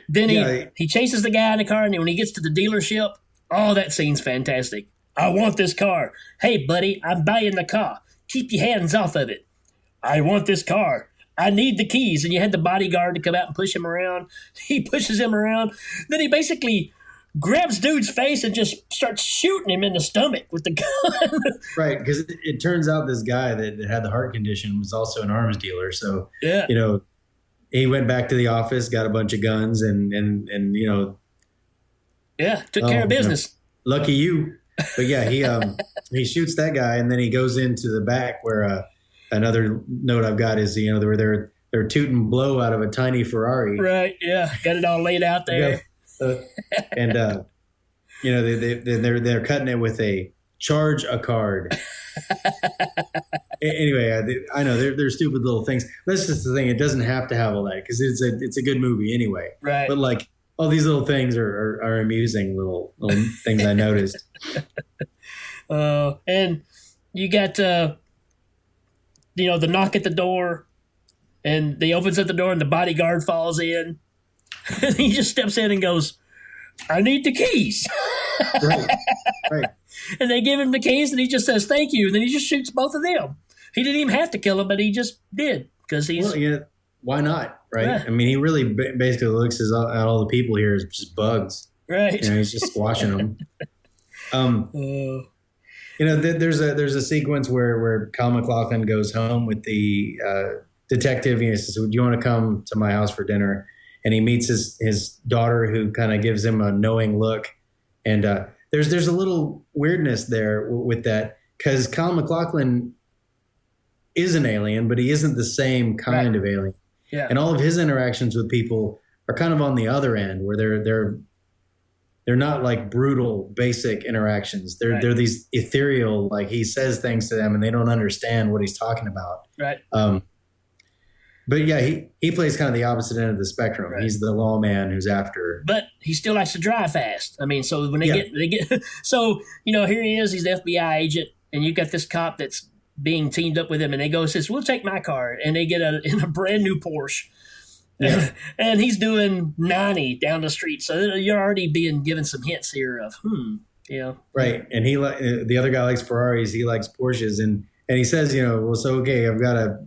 then he chases the guy in the car, and when he gets to the dealership, that scene's fantastic. I want this car. Hey, buddy, I'm buying the car. Keep your hands off of it. I want this car. I need the keys. And you had the bodyguard to come out and push him around. He pushes him around. Then he basically grabs dude's face and just starts shooting him in the stomach with the gun. Right, because it turns out this guy that had the heart condition was also an arms dealer. So, he went back to the office, got a bunch of guns, and took care of business. Lucky you. But he shoots that guy, and then he goes into the back where another note I've got is where they're tooting blow out of a tiny Ferrari. Right. Yeah. Got it all laid out there. They're cutting it with a charge a card. Anyway, I know they're stupid little things. That's just the thing. It doesn't have to have all that because it's a good movie anyway. Right. But like all these little things are amusing little things I noticed. And you got the knock at the door, and he opens up the door, and the bodyguard falls in. And he just steps in and goes, "I need the keys." Right. And they give him the keys, and he just says, "Thank you." And then he just shoots both of them. He didn't even have to kill them, but he just did because he's. Well, why not? Right. Yeah. I mean, he really basically looks at all the people here as just bugs. Right. He's just squashing them. There's a sequence where Kyle MacLachlan goes home with the detective. He says, "Do you want to come to my house for dinner?" And he meets his daughter, who kind of gives him a knowing look. And there's a little weirdness there with that because Kyle MacLachlan is an alien, but he isn't the same kind of alien. Yeah. And all of his interactions with people are kind of on the other end, where they're not like brutal, basic interactions. They're these ethereal, like he says things to them and they don't understand what he's talking about. Right. But yeah, he plays kind of the opposite end of the spectrum. Right. He's the lawman who's after. But he still likes to drive fast. I mean, so when they get so here he is. He's the FBI agent, and you got this cop that's being teamed up with him, and they go says, "We'll take my car," and they get in a brand new Porsche. Yeah. And he's doing 90 down the street. So you're already being given some hints here of, Right. And the other guy likes Ferraris. He likes Porsches. And he says, I've got a,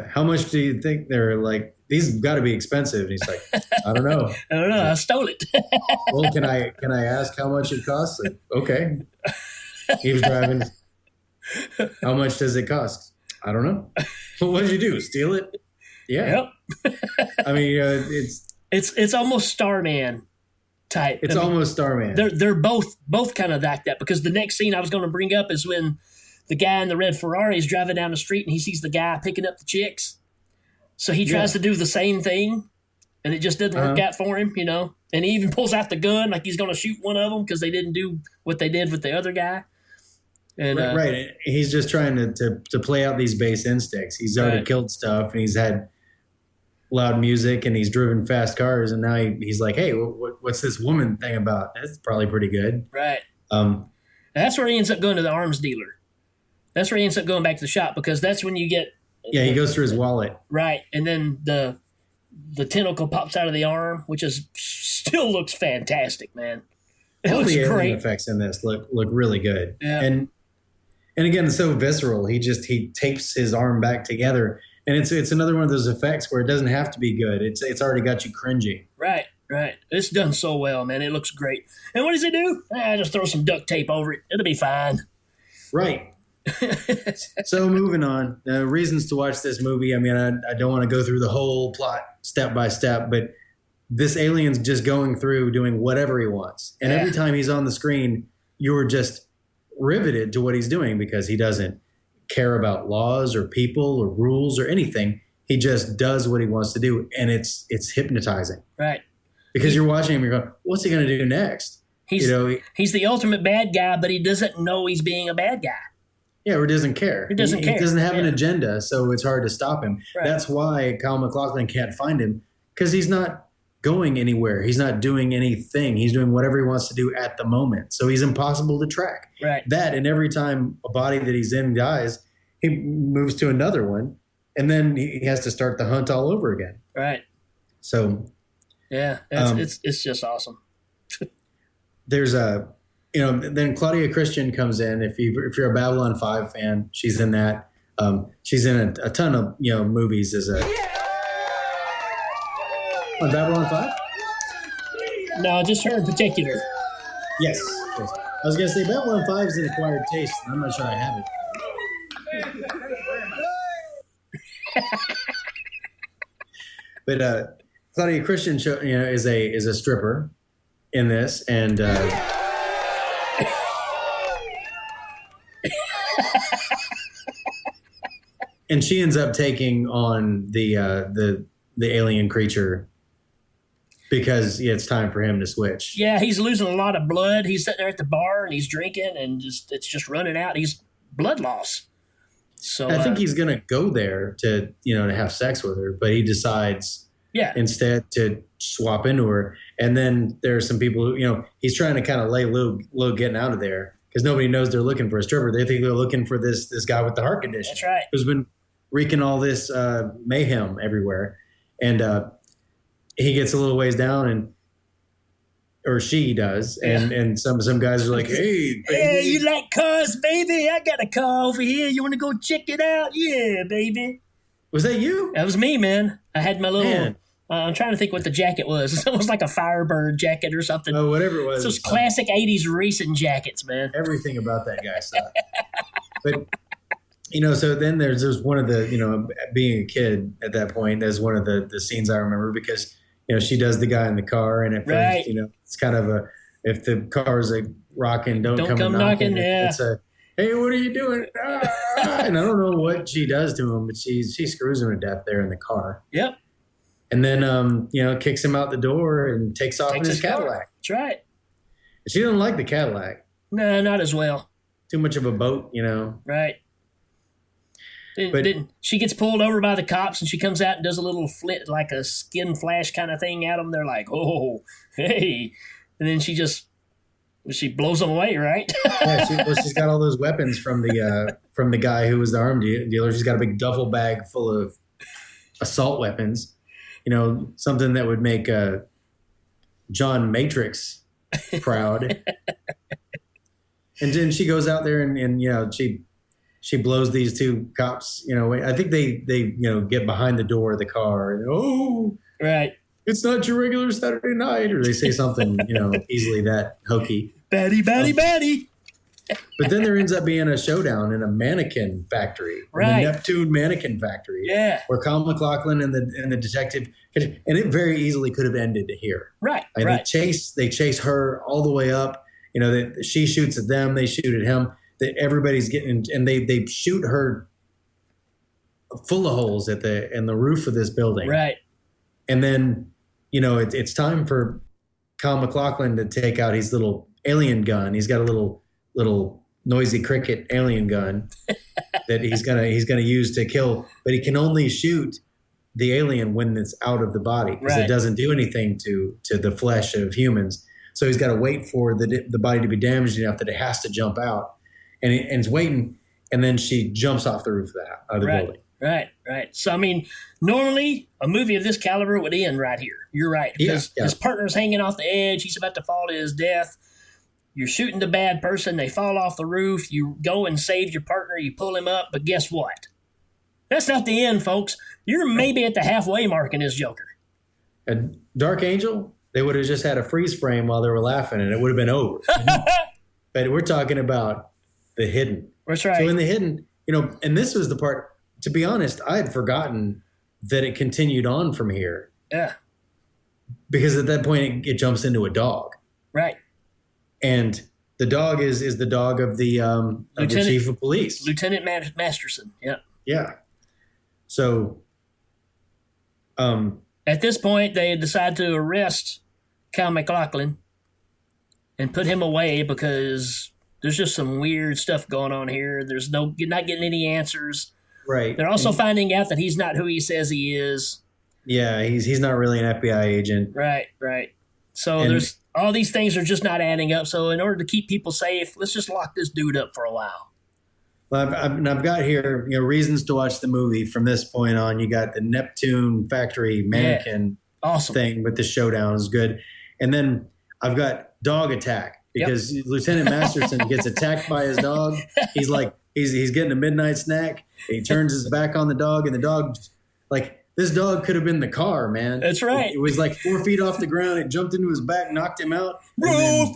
how much do you think they're like? These have got to be expensive. And he's like, I don't know. I stole it. Well, can I ask how much it costs? Like, okay. He was driving. How much does it cost? I don't know. Well, what did you do? Steal it? Yeah. Yep. I mean, it's almost Starman type. It's almost Starman. They're both kind of like that, because the next scene I was going to bring up is when the guy in the red Ferrari is driving down the street and he sees the guy picking up the chicks. So he tries to do the same thing, and it just doesn't work out for him, And he even pulls out the gun like he's going to shoot one of them because they didn't do what they did with the other guy. And, right. He's just trying to play out these base instincts. He's already killed stuff, and he's had loud music, and he's driven fast cars, and now he's like, hey, what's this woman thing about? That's probably pretty good. Right. That's where he ends up going to the arms dealer. That's where he ends up going back to the shop because that's when you get. Yeah, he goes through his wallet. Right, and then the tentacle pops out of the arm, which still looks fantastic, man. All the alien effects in this look really good. Yeah. And again, it's so visceral. He tapes his arm back together, and it's another one of those effects where it doesn't have to be good. It's already got you cringing. Right. It's done so well, man. It looks great. And what does he do? Just throw some duct tape over it. It'll be fine. Right. So moving on, reasons to watch this movie. I mean, I don't want to go through the whole plot step by step, but this alien's just going through doing whatever he wants. And every time he's on the screen, you're just riveted to what he's doing because he doesn't care about laws or people or rules or anything. He just does what he wants to do. And it's hypnotizing. Right. Because you're watching him, you're going, what's he going to do next? He's the ultimate bad guy, but he doesn't know he's being a bad guy. Yeah, or doesn't care. He doesn't care. He doesn't have an agenda, so it's hard to stop him. Right. That's why Kyle MacLachlan can't find him, because he's not going anywhere. He's not doing anything. He's doing whatever he wants to do at the moment. So he's impossible to track. Right. That, and every time a body that he's in dies, he moves to another one, and then he has to start the hunt all over again. Right. So, yeah, it's just awesome. There's then Claudia Christian comes in. If you're a Babylon 5 fan, she's in that. She's in a ton of movies as a on Babylon 5. No, just her in particular. Yes. I was gonna say Babylon 5 is an acquired taste, and I'm not sure I have it. But Claudia Christian is a stripper in this, and. And she ends up taking on the alien creature because it's time for him to switch. Yeah, he's losing a lot of blood. He's sitting there at the bar and he's drinking and it's just running out. He's blood loss. So I think he's gonna go there to have sex with her, but he decides instead to swap into her. And then there are some people who he's trying to kind of lay low getting out of there because nobody knows they're looking for a stripper. They think they're looking for this guy with the heart condition. That's right. Who's been wreaking all this mayhem everywhere. And he gets a little ways down or she does. And some guys are like, hey, baby. Hey, you like cars, baby? I got a car over here. You want to go check it out? Yeah, baby. Was that you? That was me, man. I had my little... I'm trying to think what the jacket was. It's almost like a Firebird jacket or something. Oh, whatever it was. It's those classic 80s racing jackets, man. Everything about that guy sucked. But, so then there's one of the, being a kid at that point, there's one of the scenes I remember because, she does the guy in the car. And at first, it's kind of if the car's like rocking, don't come knocking. Yeah. It's hey, what are you doing? And I don't know what she does to him, but she screws him to death there in the car. Yep. And then, kicks him out the door and takes off in his Cadillac. Car. That's right. She doesn't like the Cadillac. No, not as well. Too much of a boat, Right. Then she gets pulled over by the cops and she comes out and does a little flit, like a skin flash kind of thing at them. They're like, oh, hey. And then she blows them away, right? Yeah, she's got all those weapons from the guy who was the arms dealer. She's got a big duffel bag full of assault weapons. Something that would make John Matrix proud. And then she goes out there and she blows these two cops. I think they get behind the door of the car. And, right. It's not your regular Saturday night, or they say something easily that hokey. Batty. But then there ends up being a showdown in a mannequin factory, right? The Neptune mannequin factory, where Kyle MacLachlan and the detective, and it very easily could have ended here, right? And right. They chase her all the way up. She shoots at them, they shoot at him. That everybody's getting, and they shoot her full of holes in the roof of this building, right? And then it's time for Kyle MacLachlan to take out his little alien gun. He's got a little noisy cricket alien gun that he's gonna use to kill, but he can only shoot the alien when it's out of the body because it doesn't do anything to the flesh of humans. So he's got to wait for the body to be damaged enough that it has to jump out, and it's waiting. and then she jumps off the roof of the building. Right. So, I mean, normally a movie of this caliber would end right here. You're right. Because his partner's hanging off the edge. He's about to fall to his death. You're shooting the bad person. They fall off the roof. You go and save your partner. You pull him up. But guess what? That's not the end, folks. You're maybe at the halfway mark in this Joker. A Dark Angel, they would have just had a freeze frame while they were laughing, and it would have been over. But we're talking about the hidden. That's right. So in the hidden, and this was the part, to be honest, I had forgotten that it continued on from here. Yeah. Because at that point, it jumps into a dog. Right. And the dog is the dog of the chief of police. Lieutenant Masterson. Yeah. Yeah. So, at this point, they decide to arrest Cal McLaughlin and put him away because there's just some weird stuff going on here. You're not getting any answers. Right. They're also finding out that he's not who he says he is. Yeah, he's not really an FBI agent. Right. So there's all these things are just not adding up. So in order to keep people safe, let's just lock this dude up for a while. Well, I've got here, reasons to watch the movie from this point on. You got the Neptune factory mannequin thing with the showdown is good. And then I've got dog attack because Lieutenant Masterson gets attacked by his dog. He's like, he's getting a midnight snack. He turns his back on the dog, and the dog, this dog could have been the car, man. That's right. It was 4 feet off the ground. It jumped into his back, knocked him out. Ruff.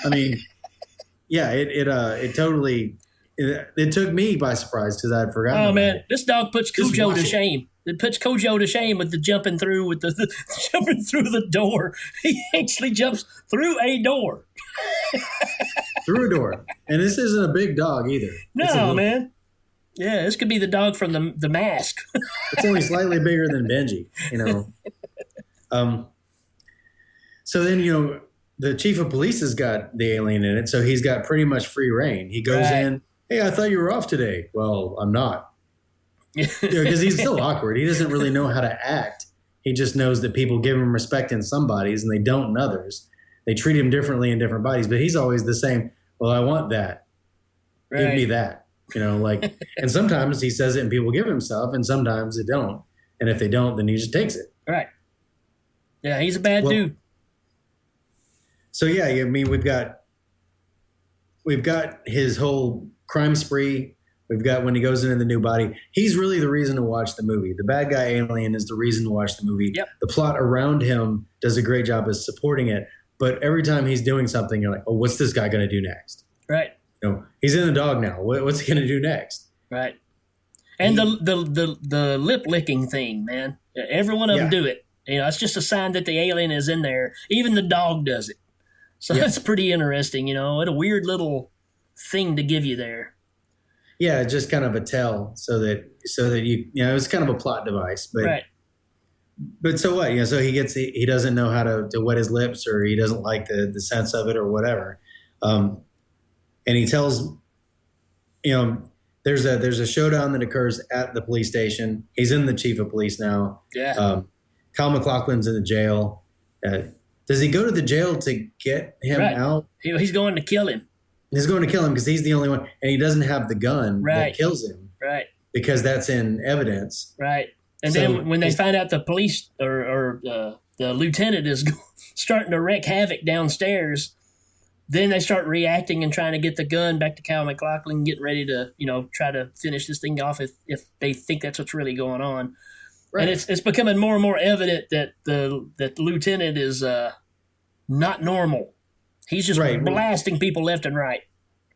I mean, yeah, it totally it took me by surprise because I had forgotten. Oh man, this dog puts Cujo to shame. It puts Cujo to shame with the jumping through jumping through the door. He actually jumps through a door. Through a door, and this isn't a big dog either. No, man. Yeah, this could be the dog from the Mask. It's only slightly bigger than Benji, So then, the chief of police has got the alien in it, so he's got pretty much free reign. He goes in, hey, I thought you were off today. Well, I'm not. Because he's so awkward. He doesn't really know how to act. He just knows that people give him respect in some bodies and they don't in others. They treat him differently in different bodies, but he's always the same. Well, I want that. Give me that. And sometimes he says it and people give him stuff, and sometimes they don't. And if they don't, then he just takes it. Right. Yeah, he's a bad dude. So yeah, I mean, we've got his whole crime spree. We've got when he goes into the new body. He's really the reason to watch the movie. The bad guy alien is the reason to watch the movie. Yep. The plot around him does a great job of supporting it. But every time he's doing something, you're like, oh, what's this guy going to do next? Right. He's in the dog now. What's he going to do next? Right. And the lip licking thing, man. Every one of them do it. It's just a sign that the alien is in there. Even the dog does it. So that's pretty interesting, What a weird little thing to give you there. Yeah, just kind of a tell so that you it was kind of a plot device, but But so what? So he doesn't know how to wet his lips, or he doesn't like the sense of it, or whatever. And he tells, there's a showdown that occurs at the police station. He's in the chief of police now. Yeah. Kyle MacLachlan's in the jail. Does he go to the jail to get him out? He's going to kill him. He's going to kill him because he's the only one, and he doesn't have the gun that kills him. Right. Because that's in evidence. Right. And then when they find out the police or the lieutenant is starting to wreak havoc downstairs, then they start reacting and trying to get the gun back to Kyle MacLachlan, getting ready to, try to finish this thing off if they think that's what's really going on. Right. And it's becoming more and more evident that the lieutenant is not normal. He's just blasting people left and right.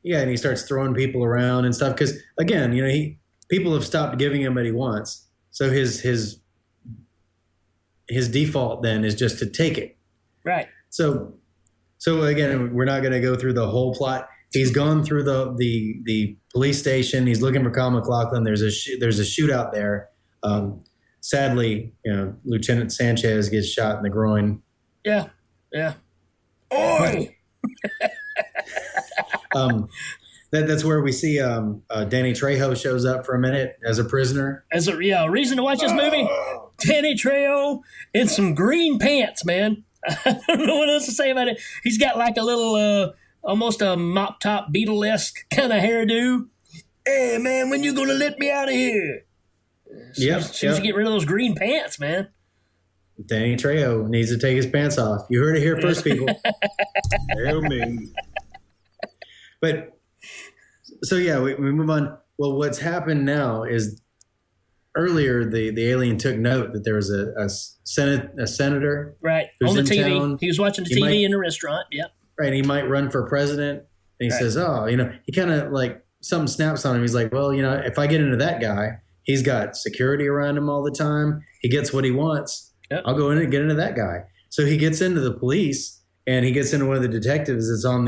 Yeah, and he starts throwing people around and stuff because, again, people have stopped giving him what he wants. So his default then is just to take it. Right. So again, we're not going to go through the whole plot. He's gone through the police station. He's looking for Kyle MacLachlan. There's a shootout there. Sadly, Lieutenant Sanchez gets shot in the groin. Yeah. Yeah. Oi! That's where we see Danny Trejo shows up for a minute as a prisoner. A reason to watch this movie. Danny Trejo in some green pants, man. I don't know what else to say about it. He's got like a little almost a mop top Beatle-esque kind of hairdo. Hey man, when you gonna let me out of here? Soon as you get rid of those green pants, man. Danny Trejo needs to take his pants off. You heard it here first, people. Hail Ming. But so yeah, we move on. Well, what's happened now is earlier the alien took note that there was a senator right who's on the in TV. town. He was watching the TV in the restaurant. Yep. Right. He might run for president. And he says, "Oh, he kind of like something snaps on him. He's like, well, if I get into that guy, he's got security around him all the time. He gets what he wants. Yep. I'll go in and get into that guy." So he gets into the police, and he gets into one of the detectives that's on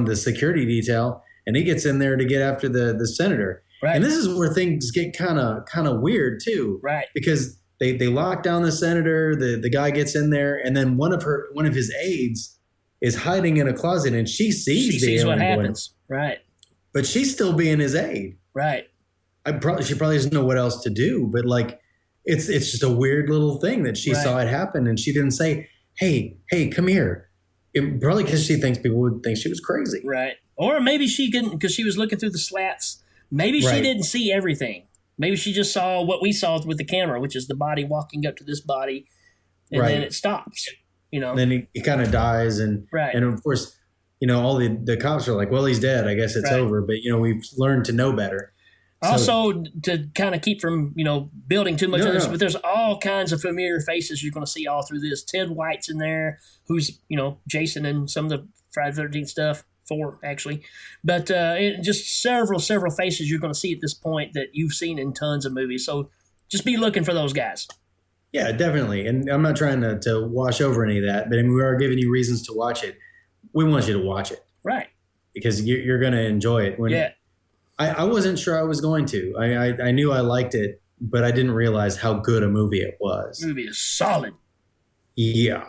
the security detail, and he gets in there to get after the senator. Right. And this is where things get kind of weird too. Right. Because they lock down the senator, the guy gets in there, and then one of his aides is hiding in a closet, and she sees what happens. Right. But she's still being his aide. Right. She probably doesn't know what else to do, but like it's just a weird little thing that she saw it happen, and she didn't say, hey, come here. Probably because she thinks people would think she was crazy. Right. Or maybe she didn't, because she was looking through the slats. Maybe she didn't see everything. Maybe she just saw what we saw with the camera, which is the body walking up to this body, and then it stops. And then he kind of dies, and of course, all the cops are like, well, he's dead. I guess it's over. But we've learned to know better. Also, to kind of keep from building too much on this, but there's all kinds of familiar faces you're going to see all through this. Ted White's in there, who's Jason and some of the Friday the 13th stuff. 4 actually, but just several faces you're going to see at this point that you've seen in tons of movies. So just be looking for those guys. Yeah, definitely. And I'm not trying to wash over any of that, but we are giving you reasons to watch it. We want you to watch it, right? Because you're going to enjoy it. I wasn't sure I was going to. I knew I liked it, but I didn't realize how good a movie it was. The movie is solid. Yeah.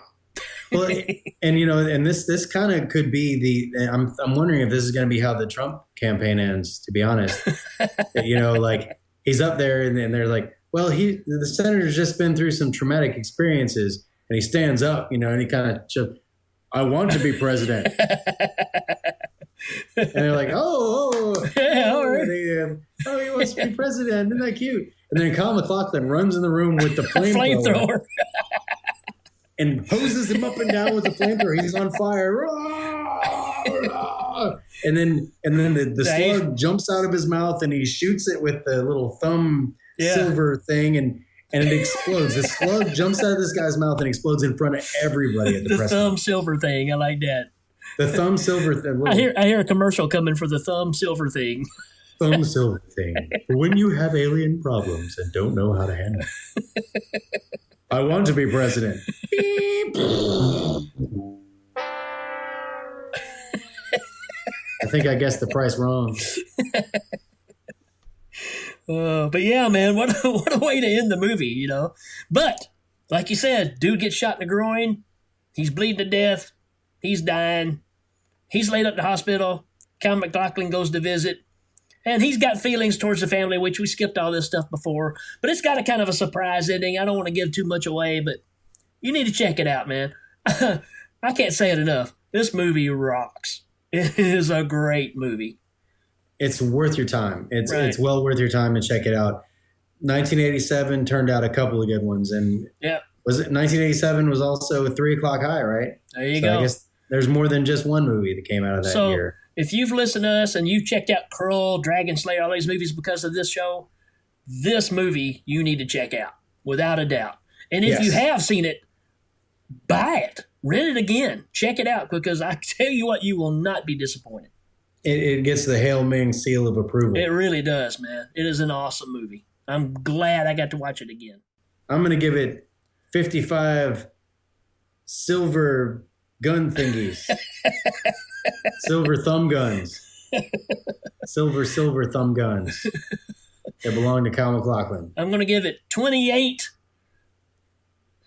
Well, and this kind of could be I'm wondering if this is going to be how the Trump campaign ends, to be honest. Like he's up there and they're like, well, the senator's just been through some traumatic experiences, and he stands up, and he kind of, I want to be president. And they're like, oh, all right. He wants to be president. Isn't that cute? And then Kyle MacLachlan runs in the room with the flamethrower. And hoses him up and down with the flamethrower. He's on fire. And then the slug jumps out of his mouth, and he shoots it with the little thumb silver thing, and it explodes. The slug jumps out of this guy's mouth and explodes in front of everybody at the press. The thumb silver thing. I like that. The thumb silver thing. I hear a commercial coming for the thumb silver thing. Thumb silver thing. For when you have alien problems and don't know how to handle it. I want to be president. I think I guessed the price wrong. But yeah, man, what a way to end the movie, But, like you said, dude gets shot in the groin. He's bleeding to death. He's dying. He's laid up in the hospital. Kyle MacLachlan goes to visit. And he's got feelings towards the family, which we skipped all this stuff before. But it's got a kind of a surprise ending. I don't want to give too much away, but you need to check it out, man. I can't say it enough. This movie rocks. It is a great movie. It's worth your time. It's well worth your time to check it out. 1987 turned out a couple of good ones. And was it 1987 was also a 3 o'clock high, right? There you go. I guess there's more than just one movie that came out of that year. If you've listened to us and you've checked out Krull, Dragon Slayer, all these movies because of this show, this movie you need to check out, without a doubt. And if you have seen it, buy it. Rent it again. Check it out, because I tell you what, you will not be disappointed. It gets the Hail Ming seal of approval. It really does, man. It is an awesome movie. I'm glad I got to watch it again. I'm going to give it 55 silver gun thingies. Silver thumb guns. Silver thumb guns. They belong to Kyle MacLachlan. I'm going to give it 28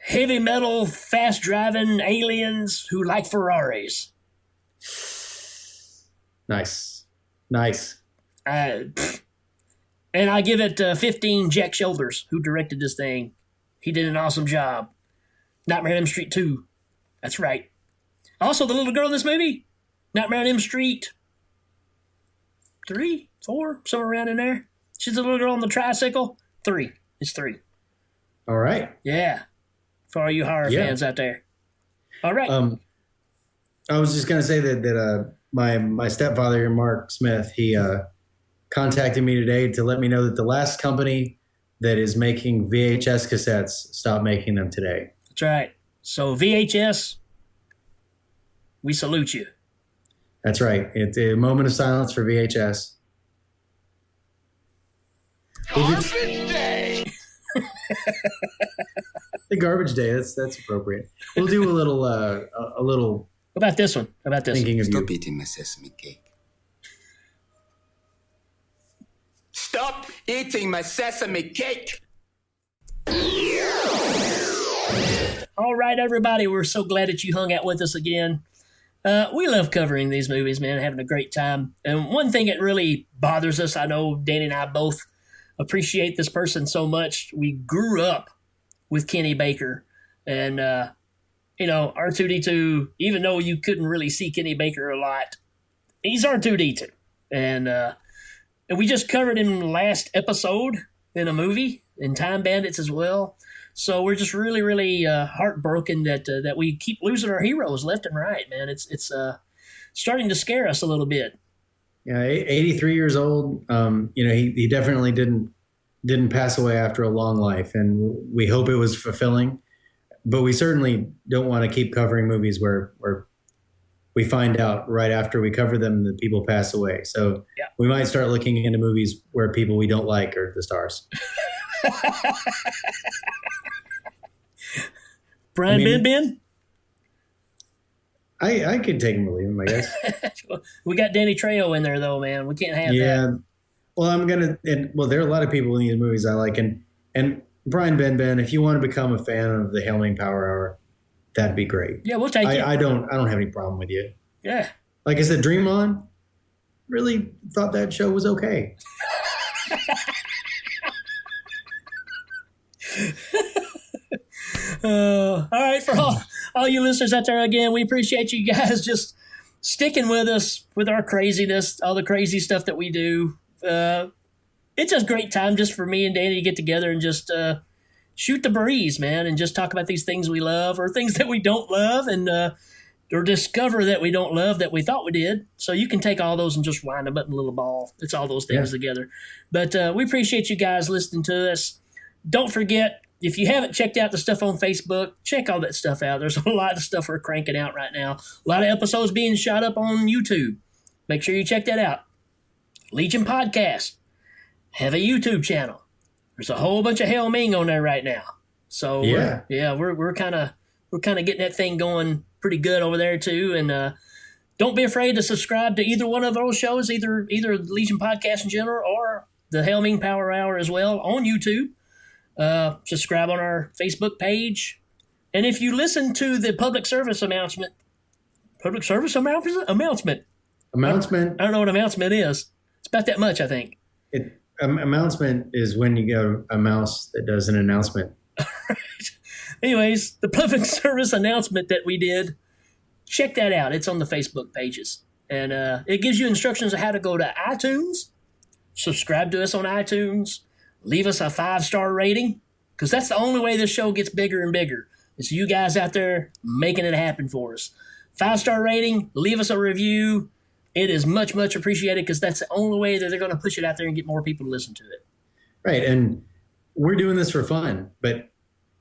heavy metal, fast driving aliens who like Ferraris. Nice. And I give it 15 Jack Shoulders, who directed this thing. He did an awesome job. Nightmare on Elm Street 2. That's right. Also, the little girl in this movie, Nightmare on Elm Street 3, 4, somewhere around in there. She's a little girl on the tricycle. 3. It's 3. All right. Yeah. For all you horror fans out there. All right. I was just going to say that my stepfather here, Mark Smith, he contacted me today to let me know that the last company that is making VHS cassettes stopped making them today. That's right. So VHS, we salute you. That's right. It's a moment of silence for VHS. Garbage day! The garbage day. That's appropriate. We'll do a little. What about this one? How about this? Thinking of Stop you. eating my sesame cake. Stop eating my sesame cake! All right, everybody. We're so glad that you hung out with us again. We love covering these movies, man, having a great time. And one thing that really bothers us, I know Danny and I both appreciate this person so much. We grew up with Kenny Baker. And, R2-D2, even though you couldn't really see Kenny Baker a lot, he's R2-D2. And we just covered him in the last episode in a movie, in Time Bandits as well. So we're just really, really heartbroken that we keep losing our heroes left and right, man. It's starting to scare us a little bit. Yeah, 83 years old. He definitely didn't pass away after a long life, and we hope it was fulfilling. But we certainly don't want to keep covering movies where we find out right after we cover them that people pass away. So we might start looking into movies where people we don't like are the stars. Brian Ben? I could take him or leave him, I guess. We got Danny Trejo in there, though, man. We can't have that. Well, there are a lot of people in these movies I like. And Brian Ben, if you want to become a fan of the Hail Ming Power Hour, that'd be great. Yeah, we'll take it. I don't have any problem with you. Yeah. Like I said, Dream On, really thought that show was okay. All right, for all you listeners out there, again, we appreciate you guys just sticking with us with our craziness, all the crazy stuff that we do. It's a great time just for me and Danny to get together and just shoot the breeze, man, and just talk about these things we love or things that we don't love, and or discover that we don't love that we thought we did. So you can take all those and just wind them up in a little ball. It's all those things together. But we appreciate you guys listening to us. Don't forget, if you haven't checked out the stuff on Facebook, check all that stuff out. There's a lot of stuff we're cranking out right now. A lot of episodes being shot up on YouTube. Make sure you check that out. Legion Podcast. Have a YouTube channel. There's a whole bunch of Hail Ming on there right now. So we're kind of getting that thing going pretty good over there too. And don't be afraid to subscribe to either one of those shows, either Legion Podcast in general or the Hail Ming Power Hour as well on YouTube. Subscribe on our Facebook page. And if you listen to the public service announcement. I don't know what announcement is. It's about that much, I think. Announcement is when you get a mouse that does an announcement. Right. Anyways, the public service announcement that we did, check that out. It's on the Facebook pages. And it gives you instructions on how to go to iTunes, subscribe to us on iTunes, leave us a 5-star rating, because that's the only way this show gets bigger and bigger. It's you guys out there making it happen for us. 5-star rating, leave us a review. It is much, much appreciated because that's the only way that they're going to push it out there and get more people to listen to it. Right. And we're doing this for fun, but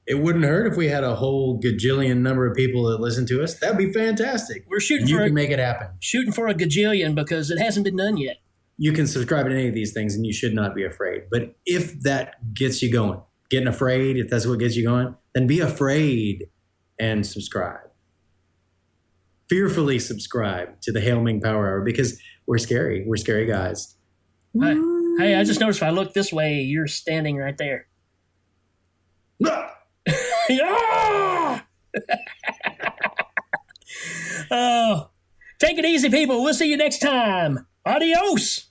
it wouldn't hurt if we had a whole gajillion number of people that listen to us. That'd be fantastic. We're shooting you can make it happen. Shooting for a gajillion because it hasn't been done yet. You can subscribe to any of these things and you should not be afraid. But if that gets you going, getting afraid, if that's what gets you going, then be afraid and subscribe. Fearfully subscribe to the Hail Ming Power Hour because we're scary. We're scary guys. Hey, I just noticed if I look this way, you're standing right there. Oh, take it easy, people. We'll see you next time. Adios.